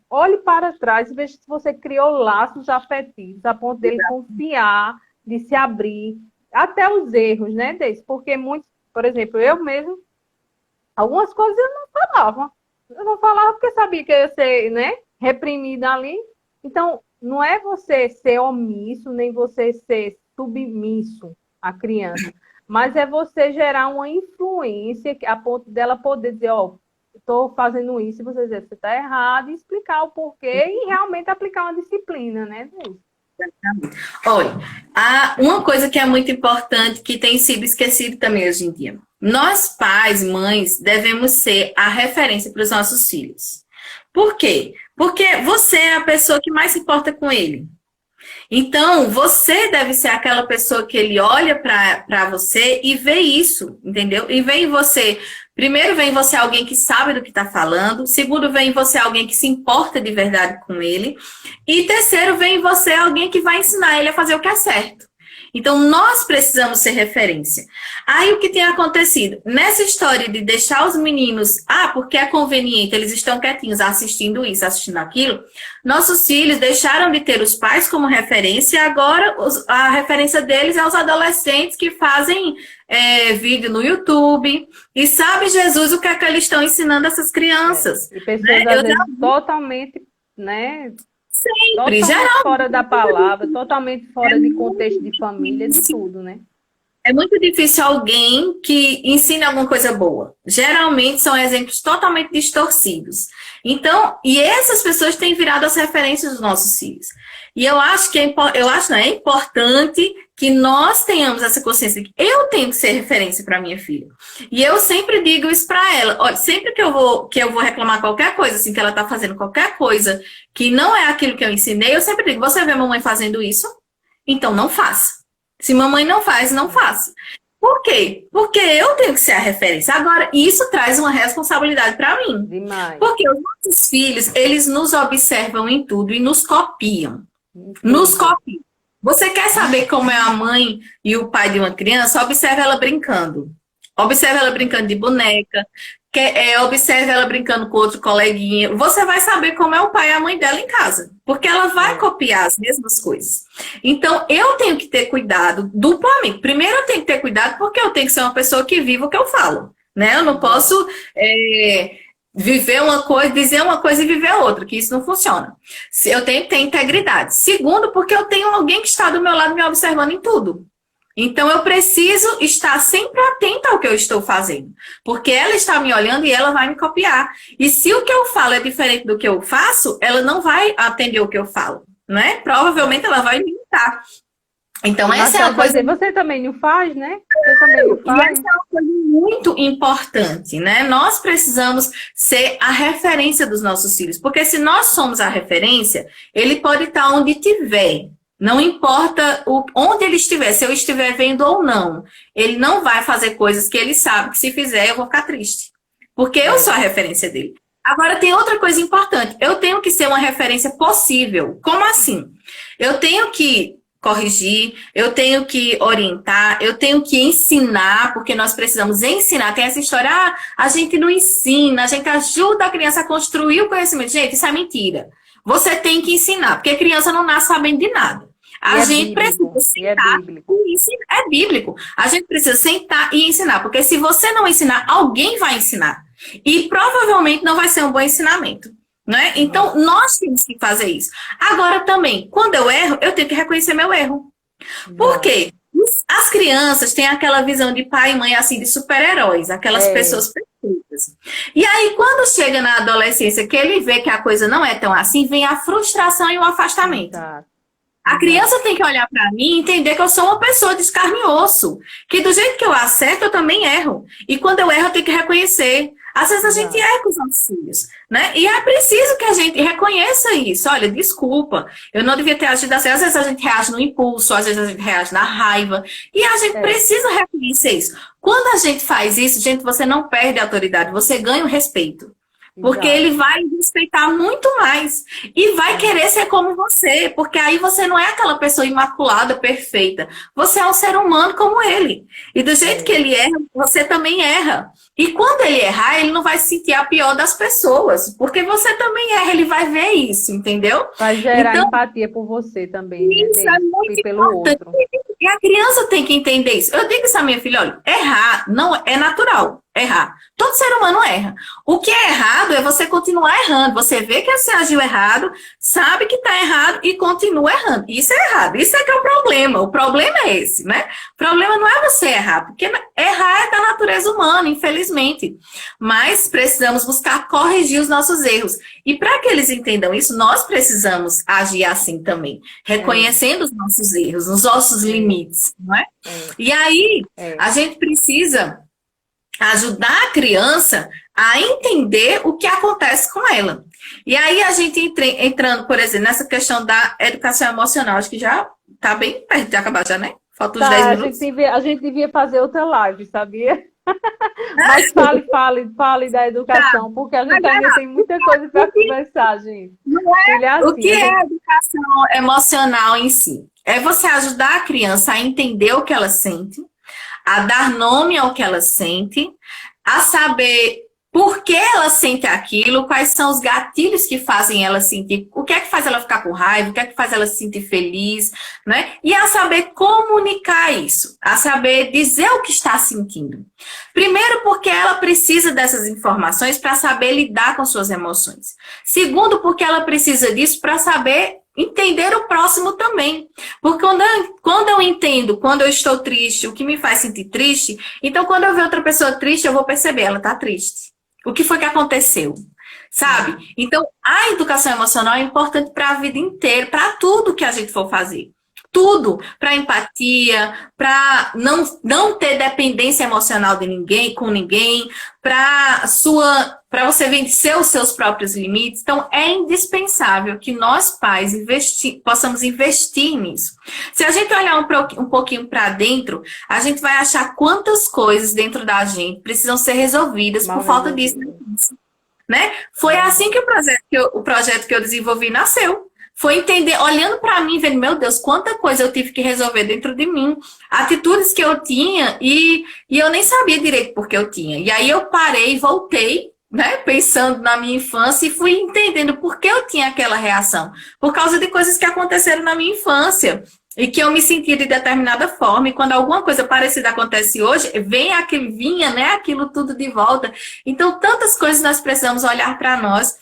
S1: olhe para trás e veja se você criou laços afetivos a ponto dele confiar, de se abrir, até os erros, né, Deise? Porque muitos, por exemplo, eu mesmo, algumas coisas eu não falava. Eu não falava porque sabia que eu ia ser, né, reprimida ali. Então, não é você ser omisso, nem você ser submisso à criança, mas é você gerar uma influência a ponto dela poder dizer, estou fazendo isso, e você dizer, você está errado, e explicar o porquê e realmente aplicar uma disciplina, né, Deise?
S2: Olha, uma coisa que é muito importante, que tem sido esquecido também hoje em dia. Nós, pais, mães, devemos ser a referência para os nossos filhos. Por quê? Porque você é a pessoa que mais se importa com ele. Então, você deve ser aquela pessoa que ele olha para você e vê isso, entendeu? E vê em você, primeiro vem em você alguém que sabe do que está falando, segundo vem em você alguém que se importa de verdade com ele, e terceiro vem em você alguém que vai ensinar ele a fazer o que é certo. Então, nós precisamos ser referência. Aí, o que tem acontecido? Nessa história de deixar os meninos, porque é conveniente, eles estão quietinhos assistindo isso, assistindo aquilo, nossos filhos deixaram de ter os pais como referência, e agora a referência deles é os adolescentes que fazem vídeo no YouTube, e sabe, Jesus, o que é que eles estão ensinando essas crianças.
S1: E pessoas, às vezes, totalmente, né...
S2: Sempre,
S1: totalmente fora da palavra, totalmente fora de contexto de família, de tudo, né?
S2: É muito difícil alguém que ensine alguma coisa boa. Geralmente são exemplos totalmente distorcidos. Então, e essas pessoas têm virado as referências dos nossos filhos. E eu acho que é importante que nós tenhamos essa consciência de que eu tenho que ser referência para minha filha. E eu sempre digo isso para ela. Olha, sempre que eu vou reclamar qualquer coisa, assim, que ela está fazendo qualquer coisa que não é aquilo que eu ensinei, eu sempre digo: você vê a mamãe fazendo isso? Então não faça. Se mamãe não faz, não faça. Por quê? Porque eu tenho que ser a referência. Agora, isso traz uma responsabilidade para mim.
S1: Demais.
S2: Porque os nossos filhos, eles nos observam em tudo e nos copiam. Nos copiam. Você quer saber como é a mãe e o pai de uma criança? Observe ela brincando. Observe ela brincando de boneca. Observe ela brincando com outro coleguinha. Você vai saber como é o pai e a mãe dela em casa. Porque ela vai copiar as mesmas coisas. Então, eu tenho que ter cuidado duplamente. Primeiro, eu tenho que ter cuidado porque eu tenho que ser uma pessoa que viva o que eu falo. Né? Eu não posso viver uma coisa, dizer uma coisa e viver outra, que isso não funciona. Eu tenho que ter integridade. Segundo, porque eu tenho alguém que está do meu lado me observando em tudo. Então, eu preciso estar sempre atenta ao que eu estou fazendo. Porque ela está me olhando e ela vai me copiar. E se o que eu falo é diferente do que eu faço, ela não vai atender o que eu falo, né? Provavelmente ela vai me imitar. Então, essa é uma coisa...
S1: Você também não faz, né? Você também não faz.
S2: E essa é uma coisa muito importante, né? Nós precisamos ser a referência dos nossos filhos. Porque se nós somos a referência, ele pode estar onde tiver. Não importa onde ele estiver, se eu estiver vendo ou não. Ele não vai fazer coisas que ele sabe que se fizer eu vou ficar triste. Porque eu sou a referência dele. Agora tem outra coisa importante. Eu tenho que ser uma referência possível. Como assim? Eu tenho que corrigir, eu tenho que orientar, eu tenho que ensinar, porque nós precisamos ensinar. Tem essa história, a gente não ensina, a gente ajuda a criança a construir o conhecimento. Gente, isso é mentira. Você tem que ensinar, porque a criança não nasce sabendo de nada. A gente precisa sentar e ensinar. É bíblico. A gente precisa sentar e ensinar, porque se você não ensinar, alguém vai ensinar. E provavelmente não vai ser um bom ensinamento. Né? Então, nós temos que fazer isso. Agora também, quando eu erro, eu tenho que reconhecer meu erro. Por quê? As crianças têm aquela visão de pai e mãe, assim, de super-heróis, aquelas pessoas perfeitas. E aí, quando chega na adolescência, que ele vê que a coisa não é tão assim, vem a frustração e o afastamento. A criança tem que olhar para mim e entender que eu sou uma pessoa de carne e osso. Que do jeito que eu acerto, eu também erro. E quando eu erro, eu tenho que reconhecer. Às vezes a gente erra com os nossos filhos, né? E é preciso que a gente reconheça isso. Olha, desculpa, eu não devia ter agido assim. Às vezes a gente reage no impulso, às vezes a gente reage na raiva. E a gente precisa reconhecer isso. Quando a gente faz isso, gente, você não perde a autoridade, você ganha o respeito. Porque ele vai respeitar muito mais. E vai querer ser como você. Porque aí você não é aquela pessoa imaculada, perfeita. Você é um ser humano como ele. E do jeito que ele erra, você também erra. E quando ele errar, ele não vai se sentir a pior das pessoas. Porque você também erra, ele vai ver isso, entendeu?
S1: Vai gerar empatia por você também.
S2: Isso é muito pelo outro. E a criança tem que entender isso. Eu digo isso à minha filha, olha, errar não é natural. Errar. Todo ser humano erra. O que é errado é você continuar errando. Você vê que você agiu errado, sabe que está errado e continua errando. Isso é errado. Isso é que é o problema. O problema é esse, né? O problema não é você errar, porque errar é da natureza humana, infelizmente. Mas precisamos buscar corrigir os nossos erros. E para que eles entendam isso, nós precisamos agir assim também. Reconhecendo os nossos erros, os nossos limites, não é? E aí, a gente precisa ajudar a criança a entender o que acontece com ela. E aí a gente entrando, por exemplo, nessa questão da educação emocional, acho que já está bem perto de acabar já, né? Faltam uns 10 minutos.
S1: A gente devia fazer outra live, sabia? Mas fale da educação, porque a gente ainda tem muita coisa para conversar, gente.
S2: O que é a educação emocional em si? É você ajudar a criança a entender o que ela sente, a dar nome ao que ela sente, a saber por que ela sente aquilo, quais são os gatilhos que fazem ela sentir, o que é que faz ela ficar com raiva, o que é que faz ela se sentir feliz, né? E a saber comunicar isso, a saber dizer o que está sentindo. Primeiro, porque ela precisa dessas informações para saber lidar com suas emoções. Segundo, porque ela precisa disso para saber entender o próximo também. Porque quando eu entendo, quando eu estou triste, o que me faz sentir triste, então quando eu ver outra pessoa triste, eu vou perceber, ela está triste. O que foi que aconteceu? Sabe? Então, a educação emocional é importante para a vida inteira, para tudo que a gente for fazer. Tudo, para empatia, para não ter dependência emocional de ninguém, com ninguém, para você vencer os seus próprios limites. Então, é indispensável que nós, pais, possamos investir nisso. Se a gente olhar um pouquinho para dentro, a gente vai achar quantas coisas dentro da gente precisam ser resolvidas por falta disso. Né? Foi assim que o projeto que eu desenvolvi nasceu. Foi entender, olhando para mim, vendo, meu Deus, quanta coisa eu tive que resolver dentro de mim. Atitudes que eu tinha e eu nem sabia direito por que eu tinha. E aí eu parei, voltei, né, pensando na minha infância e fui entendendo por que eu tinha aquela reação. Por causa de coisas que aconteceram na minha infância. E que eu me sentia de determinada forma. E quando alguma coisa parecida acontece hoje, vinha, né, aquilo tudo de volta. Então, tantas coisas nós precisamos olhar para nós.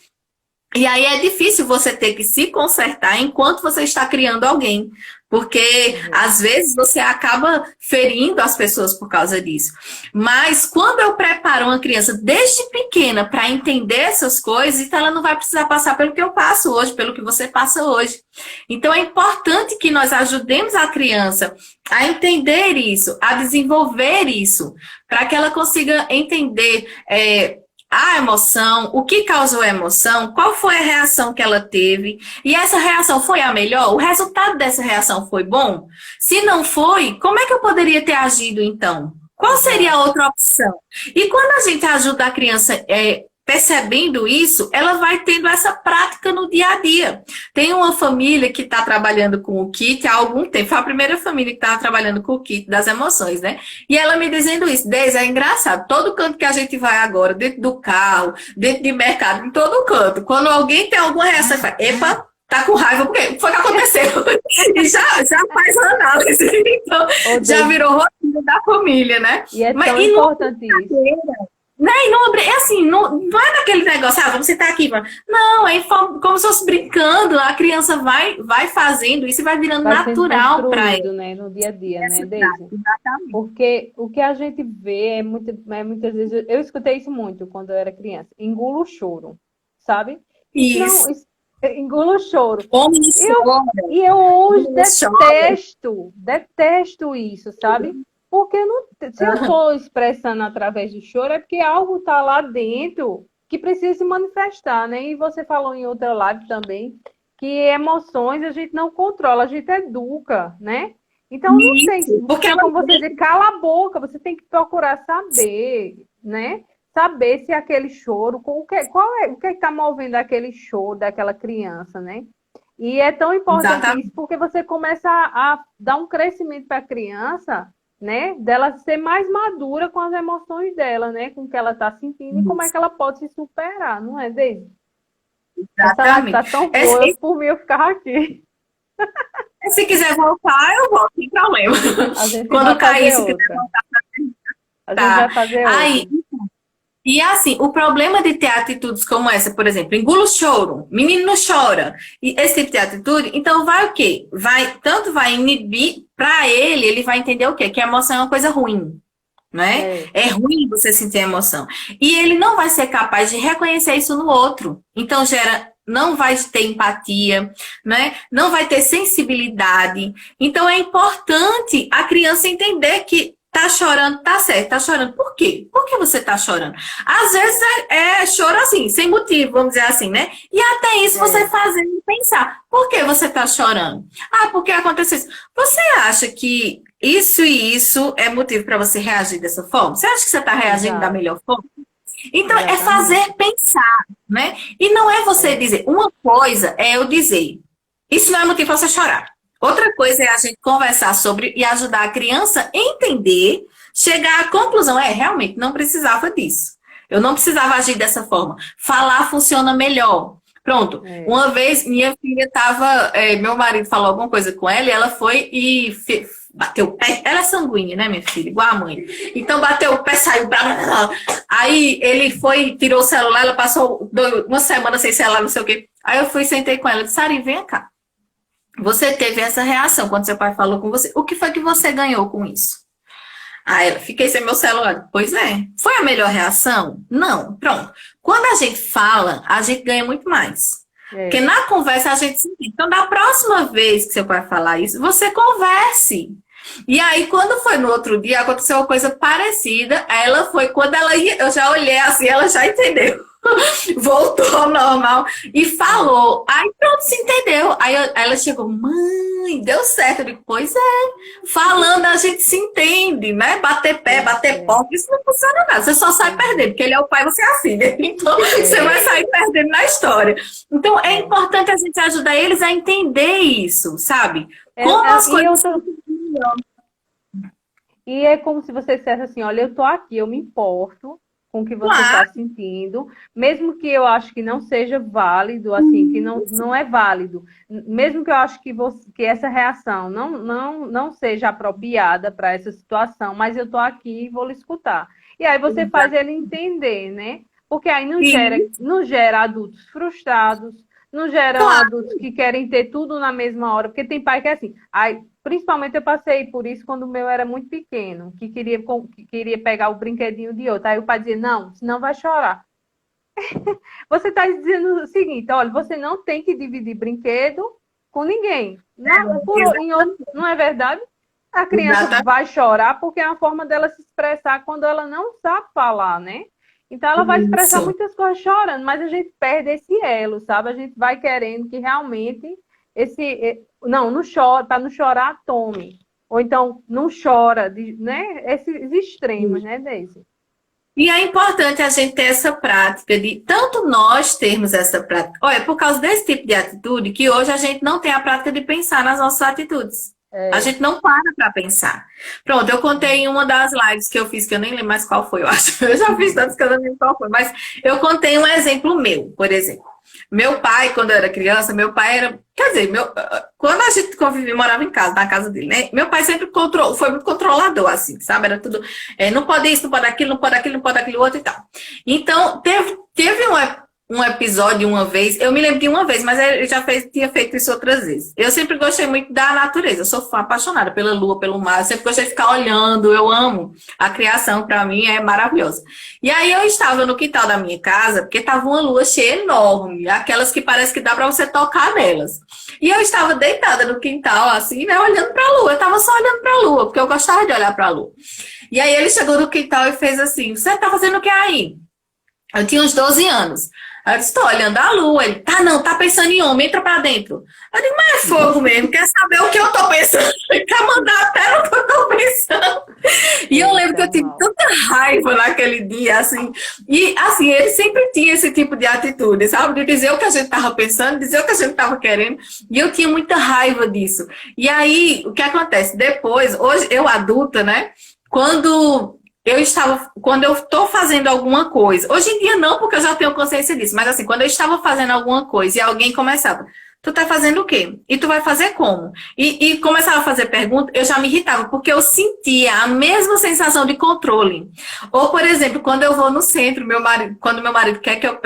S2: E aí é difícil você ter que se consertar enquanto você está criando alguém. Porque, às vezes, você acaba ferindo as pessoas por causa disso. Mas, quando eu preparo uma criança desde pequena para entender essas coisas, então ela não vai precisar passar pelo que eu passo hoje, pelo que você passa hoje. Então, é importante que nós ajudemos a criança a entender isso, a desenvolver isso, para que ela consiga entender a emoção, o que causou a emoção, qual foi a reação que ela teve, e essa reação foi a melhor? O resultado dessa reação foi bom? Se não foi, como é que eu poderia ter agido então? Qual seria a outra opção? E quando a gente ajuda a criança percebendo isso, ela vai tendo essa prática no dia a dia. Tem uma família que está trabalhando com o kit há algum tempo. Foi a primeira família que estava trabalhando com o kit das emoções, né? E ela me dizendo isso. Deise, é engraçado. Todo canto que a gente vai agora, dentro do carro, dentro de mercado, em todo canto. Quando alguém tem alguma reação, fala, epa, tá com raiva, porque o que foi que aconteceu? E já faz uma análise. Então, já virou rotina da família, né?
S1: E é tão importante isso.
S2: Né? E não, é assim, não é daquele negócio, vamos sentar aqui. Não, é como se fosse brincando, a criança vai fazendo isso e vai virando natural para ele.
S1: Né, no dia a dia, né, Deise? Exatamente. Porque o que a gente vê muitas vezes, eu escutei isso muito quando eu era criança, engula o choro, sabe?
S2: Isso.
S1: Não, engula o choro.
S2: E
S1: eu hoje detesto isso, sabe? Porque se eu estou expressando através do choro, é porque algo está lá dentro que precisa se manifestar, né? E você falou em outra live também que emoções a gente não controla, a gente educa, né? Então, não tem como você dizer, cala a boca, você tem que procurar saber, né? Saber se aquele choro, o que está movendo aquele choro daquela criança, né? E é tão importante isso, porque você começa a dar um crescimento para a criança, né, dela ser mais madura com as emoções dela, né, com o que ela está sentindo e como é que ela pode se superar, não é, Deise?
S2: Exatamente.
S1: Tá tão boa, por mim eu ficava aqui.
S2: Se quiser voltar, eu volto, sem problema. Quando cair, se quiser voltar.
S1: A gente vai fazer
S2: outra. E assim, o problema de ter atitudes como essa, por exemplo, engula o choro, menino não chora, e esse tipo de atitude, então vai o quê? Tanto vai inibir, para ele vai entender o quê? Que a emoção é uma coisa ruim, né? É ruim você sentir emoção. E ele não vai ser capaz de reconhecer isso no outro. Então não vai ter empatia, né? Não vai ter sensibilidade. Então é importante a criança entender que tá chorando, tá certo, tá chorando. Por quê? Por que você tá chorando? Às vezes é choro assim, sem motivo, vamos dizer assim, né? E até isso você fazendo pensar. Por que você tá chorando? Porque aconteceu isso. Você acha que isso e isso é motivo para você reagir dessa forma? Você acha que você tá reagindo da melhor forma? Então, é fazer pensar, né? E não é você dizer. Uma coisa é eu dizer. Isso não é motivo para você chorar. Outra coisa é a gente conversar sobre e ajudar a criança a entender, chegar à conclusão, realmente não precisava disso. Eu não precisava agir dessa forma. Falar funciona melhor. Pronto. Uma vez, minha filha estava, meu marido falou alguma coisa com ela e ela foi e bateu o pé. Ela é sanguínea, né, minha filha? Igual a mãe. Então, bateu o pé, saiu. Aí, ele foi, tirou o celular, ela passou uma semana sem celular, não sei o quê. Aí, eu fui, sentei com ela, disse, Sari, vem cá. Você teve essa reação quando seu pai falou com você. O que foi que você ganhou com isso? Ah, ela, fiquei sem meu celular. Pois é. Foi a melhor reação? Não. Pronto. Quando a gente fala, a gente ganha muito mais. Porque na conversa a gente se entende. Então, da próxima vez que seu pai falar isso, você converse. E aí, quando foi no outro dia, aconteceu uma coisa parecida. Ela foi, quando ela ia, eu já olhei assim, ela já entendeu. Voltou ao normal e falou. Aí pronto, se entendeu. Aí ela chegou, mãe, deu certo. Eu digo, pois é. Falando a gente se entende, né? Bater pé, bater pau, isso não funciona nada. Você só sai perdendo, porque ele é o pai, você é a filha. Então você vai sair perdendo na história. Então é importante a gente ajudar eles a entender isso, sabe? Como as coisas...
S1: E é como se você dissesse assim, olha, eu tô aqui, eu me importo com o que você está sentindo, mesmo que eu acho que não seja válido, assim, que não é válido, mesmo que eu acho que essa reação não seja apropriada para essa situação, mas eu tô aqui e vou lhe escutar. E aí você faz ele entender, né? Porque aí não gera adultos frustrados, não gera adultos que querem ter tudo na mesma hora, porque tem pai que é assim, principalmente eu passei por isso quando o meu era muito pequeno, que queria pegar o brinquedinho de outro. Aí o pai dizia, não, senão vai chorar. Você está dizendo o seguinte, olha, você não tem que dividir brinquedo com ninguém. Não é verdade? A criança vai chorar porque é uma forma dela se expressar quando ela não sabe falar, né? Então ela vai expressar muitas coisas chorando, mas a gente perde esse elo, sabe? A gente vai querendo que realmente não chora, para não chorar, tome. Ou então, não chora, né? Esses extremos, né, Deise?
S2: E é importante a gente ter essa prática de, tanto nós termos essa prática, olha, por causa desse tipo de atitude, que hoje a gente não tem a prática de pensar nas nossas atitudes. A gente não para pensar. Pronto, eu contei em uma das lives que eu fiz, que eu nem lembro mais qual foi, eu acho. Eu já fiz tantos que eu não lembro qual foi, mas eu contei um exemplo meu, por exemplo. Meu pai, quando eu era criança, meu pai era... Quer dizer, quando a gente convivia, morava em casa, na casa dele, né? Meu pai sempre foi muito controlador, assim, sabe? Era tudo... não pode isso, não pode aquilo, não pode aquilo, não pode aquilo outro e tal. Então, teve um episódio uma vez, eu me lembro de uma vez, mas ele já tinha feito isso outras vezes. Eu sempre gostei muito da natureza, eu sou apaixonada pela lua, pelo mar, eu sempre gostei de ficar olhando, eu amo. A criação, para mim, é maravilhosa. E aí eu estava no quintal da minha casa, porque estava uma lua cheia enorme, aquelas que parece que dá para você tocar nelas. E eu estava deitada no quintal, assim, né, olhando para a lua. Eu estava só olhando para a lua, porque eu gostava de olhar para a lua. E aí ele chegou no quintal e fez assim, você está fazendo o que aí? Eu tinha uns 12 anos. Aí eu disse, estou olhando a lua. Ele, tá pensando em homem, entra pra dentro. Eu digo, mas é fogo mesmo, quer saber o que eu tô pensando? Quer mandar até o que eu tô pensando. E eu lembro que eu tive tanta raiva naquele dia, assim. E, assim, ele sempre tinha esse tipo de atitude, sabe? De dizer o que a gente tava pensando, dizer o que a gente tava querendo. E eu tinha muita raiva disso. E aí, o que acontece? Depois, hoje, eu adulta, né? Quando eu estou fazendo alguma coisa, hoje em dia não, porque eu já tenho consciência disso, mas assim, quando eu estava fazendo alguma coisa e alguém começava, tu tá fazendo o quê? E tu vai fazer como? E começava a fazer pergunta, eu já me irritava, porque eu sentia a mesma sensação de controle. Ou, por exemplo, quando eu vou no centro, quando meu marido quer que eu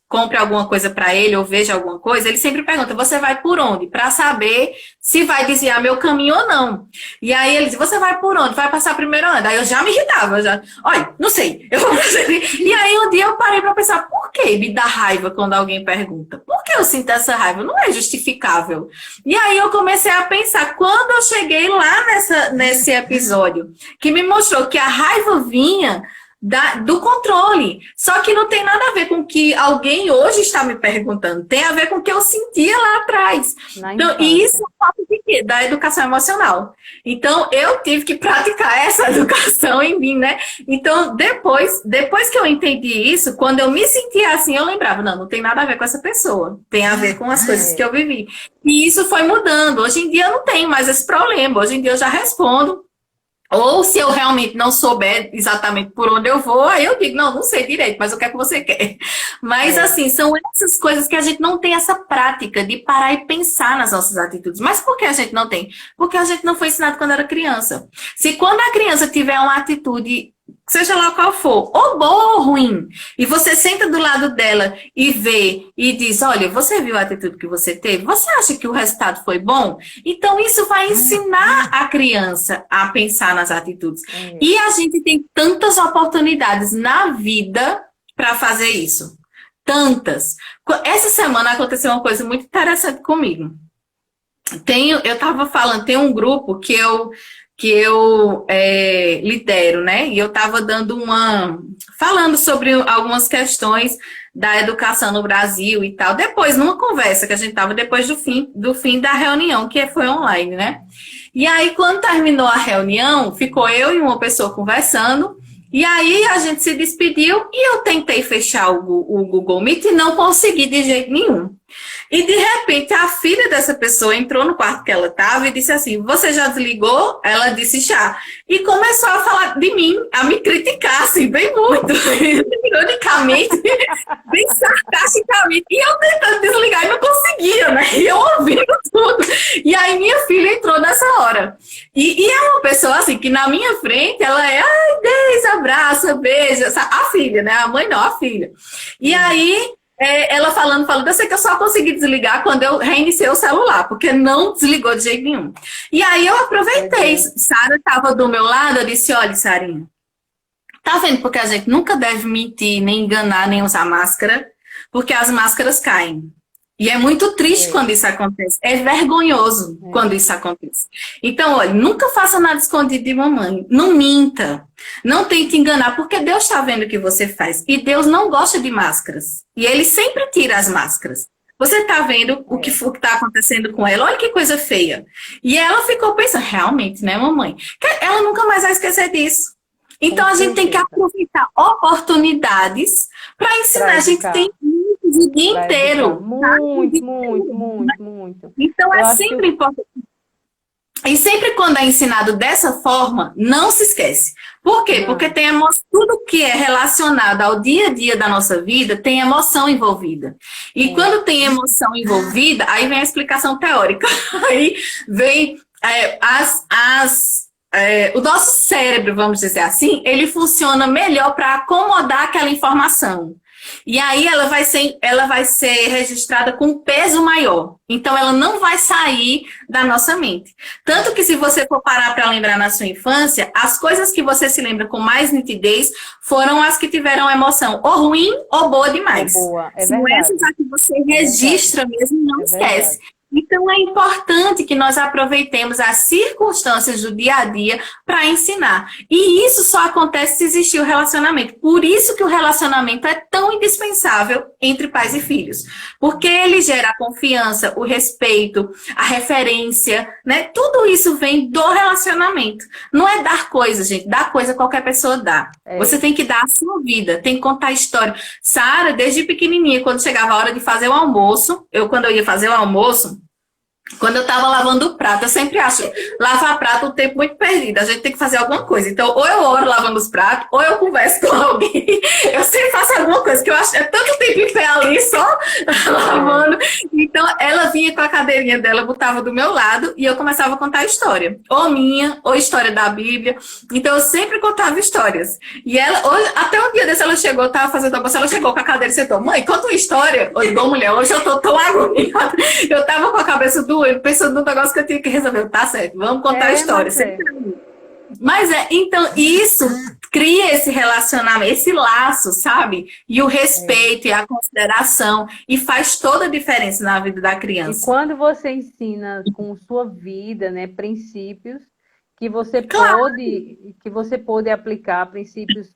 S2: compre alguma coisa para ele ou veja alguma coisa, ele sempre pergunta, você vai por onde? Para saber se vai desviar meu caminho ou não. E aí ele diz, você vai por onde? Vai passar primeiro onde? Aí eu já me irritava, olha, não sei, eu vou fazer. E aí um dia eu parei para pensar, por que me dá raiva quando alguém pergunta? Por que eu sinto essa raiva? Não é justificável. E aí eu comecei a pensar, quando eu cheguei lá nesse episódio, que me mostrou que a raiva vinha do controle. Só que não tem nada a ver com o que alguém hoje está me perguntando. Tem a ver com o que eu sentia lá atrás. Então, e isso é parte de quê? Da educação emocional. Então, eu tive que praticar essa educação em mim, né? Então, depois que eu entendi isso, quando eu me sentia assim, eu lembrava, não tem nada a ver com essa pessoa. Tem a ver com as coisas que eu vivi. E isso foi mudando. Hoje em dia eu não tenho mais esse problema. Hoje em dia eu já respondo. Ou se eu realmente não souber exatamente por onde eu vou, aí eu digo, não sei direito, mas o que é que você quer? Mas assim, são essas coisas que a gente não tem essa prática de parar e pensar nas nossas atitudes. Mas por que a gente não tem? Porque a gente não foi ensinado quando era criança. Se quando a criança tiver uma atitude seja lá qual for, ou boa ou ruim, e você senta do lado dela e vê e diz, olha, você viu a atitude que você teve? Você acha que o resultado foi bom? Então, isso vai ensinar a criança a pensar nas atitudes. E a gente tem tantas oportunidades na vida para fazer isso. Tantas. Essa semana aconteceu uma coisa muito interessante comigo. Eu estava falando, tem um grupo que eu lidero, né? E eu estava falando sobre algumas questões da educação no Brasil e tal. Depois, numa conversa que a gente estava depois do fim da reunião, que foi online, né? E aí, quando terminou a reunião, ficou eu e uma pessoa conversando. E aí a gente se despediu e eu tentei fechar o Google Meet e não consegui de jeito nenhum. E de repente a filha dessa pessoa entrou no quarto que ela estava e disse assim, você já desligou? Ela disse já. E começou a falar de mim, a me criticar, assim, bem muito, ironicamente, bem sarcasticamente. E eu tentando desligar e não conseguia, né? E eu ouvindo tudo. E aí minha filha entrou nessa hora. E é uma pessoa assim, que na minha frente, ela é, ai, Deus, abraça, beija. A filha, né? A mãe não, a filha. E aí... ela falando, eu sei que eu só consegui desligar quando eu reiniciei o celular, porque não desligou de jeito nenhum. E aí eu aproveitei, Sara estava do meu lado, eu disse, olha, Sarinha, tá vendo porque a gente nunca deve mentir, nem enganar, nem usar máscara, porque as máscaras caem. E é muito triste quando isso acontece. É vergonhoso quando isso acontece. Então, olha, nunca faça nada escondido de mamãe. Não minta. Não tente enganar, porque Deus está vendo o que você faz. E Deus não gosta de máscaras. E Ele sempre tira as máscaras. Você está vendo o que está acontecendo com ela? Olha que coisa feia. E ela ficou pensando, realmente, né, mamãe? Ela nunca mais vai esquecer disso. Então, a gente tem que aproveitar oportunidades para ensinar. A gente tem o dia inteiro.
S1: Muito.
S2: Então, é sempre importante. E sempre quando é ensinado dessa forma, não se esquece. Por quê? Porque tem emoção, tudo que é relacionado ao dia a dia da nossa vida tem emoção envolvida. E quando tem emoção envolvida, aí vem a explicação teórica. Aí vem o nosso cérebro, vamos dizer assim, ele funciona melhor para acomodar aquela informação. E aí ela vai ser registrada com peso maior. Então ela não vai sair da nossa mente. Tanto que se você for parar para lembrar na sua infância, as coisas que você se lembra com mais nitidez foram as que tiveram emoção ou ruim ou boa demais. São essas as que você registra mesmo e não esquece. Então, é importante que nós aproveitemos as circunstâncias do dia a dia para ensinar. E isso só acontece se existir o relacionamento. Por isso que o relacionamento é tão indispensável entre pais e filhos. Porque ele gera a confiança, o respeito, a referência, né? Tudo isso vem do relacionamento. Não é dar coisa, gente. Dar coisa qualquer pessoa dá. Você tem que dar a sua vida, tem que contar a história. Sara, desde pequenininha, quando chegava a hora de fazer o almoço, quando eu ia fazer o almoço, quando eu tava lavando o prato, eu sempre acho, lavar prato é um tempo muito perdido, a gente tem que fazer alguma coisa. Então, ou eu oro lavando os pratos, ou eu converso com alguém. Eu sempre faço alguma coisa, que eu acho, é tanto tempo em pé ali, só lavando. Então, ela vinha com a cadeirinha dela, botava do meu lado, e eu começava a contar a história. Ou minha, ou história da Bíblia. Então, eu sempre contava histórias. E ela, hoje, até um dia desse, ela chegou, eu tava fazendo almoço, ela chegou com a cadeira e sentou, mãe, conta uma história. Eu digo, mulher, hoje eu tô tão agoniada. Eu tava com a cabeça doendo, pensando no negócio que eu tinha que resolver. Tá certo, vamos contar a história. Mas então, isso cria esse relacionamento, esse laço, sabe? E o respeito e a consideração, e faz toda a diferença na vida da criança.
S1: E quando você ensina com sua vida, né, princípios que você pode aplicar, princípios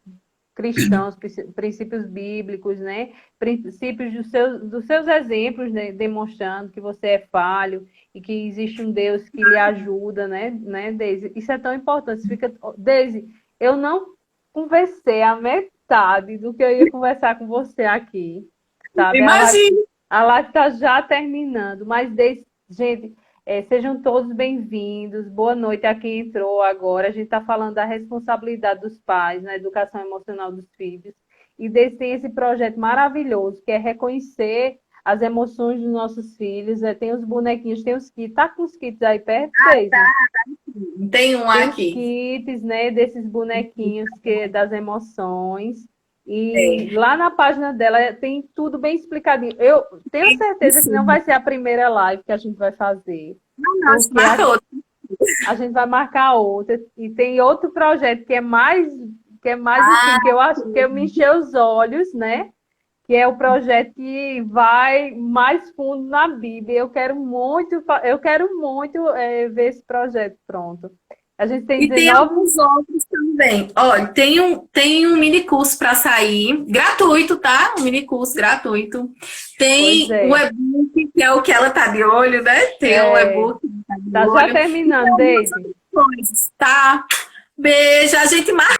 S1: cristãos, princípios bíblicos, né? Princípios dos seus exemplos, né? Demonstrando que você é falho e que existe um Deus que lhe ajuda, né, Deise? Isso é tão importante. Deise, eu não conversei a metade do que eu ia conversar com você aqui, sabe?
S2: Imagina!
S1: A live está já terminando, mas, Deise, gente... sejam todos bem-vindos. Boa noite a quem entrou agora. A gente está falando da responsabilidade dos pais na educação emocional dos filhos. E tem esse projeto maravilhoso, que é reconhecer as emoções dos nossos filhos. Tem os bonequinhos, tem os kits. Tá com os kits aí perto, Deise?
S2: Tem um
S1: Tem os
S2: aqui.
S1: kits, né, desses bonequinhos das emoções. E
S2: É.
S1: lá na página dela tem tudo bem explicadinho. Eu tenho certeza que não vai ser a primeira live que a gente vai fazer.
S2: Nossa,
S1: Porque
S2: marca outra.
S1: a gente vai marcar outra. E tem outro projeto que é mais assim, que eu acho que eu me encheu os olhos, né? Que é o projeto que vai mais fundo na Bíblia. Eu quero muito ver esse projeto pronto. A gente tem
S2: E tem
S1: 19.
S2: alguns outros também. Olha, tem um mini curso para sair, gratuito, tá? Um mini curso gratuito.
S1: Pois
S2: Tem o
S1: é.
S2: e-book, que é o que ela tá de olho, né? Tem o
S1: É,
S2: e-book que tá de
S1: tá já
S2: olho.
S1: terminando,
S2: Então,
S1: Deise.
S2: coisas, tá? Beijo, a gente marca.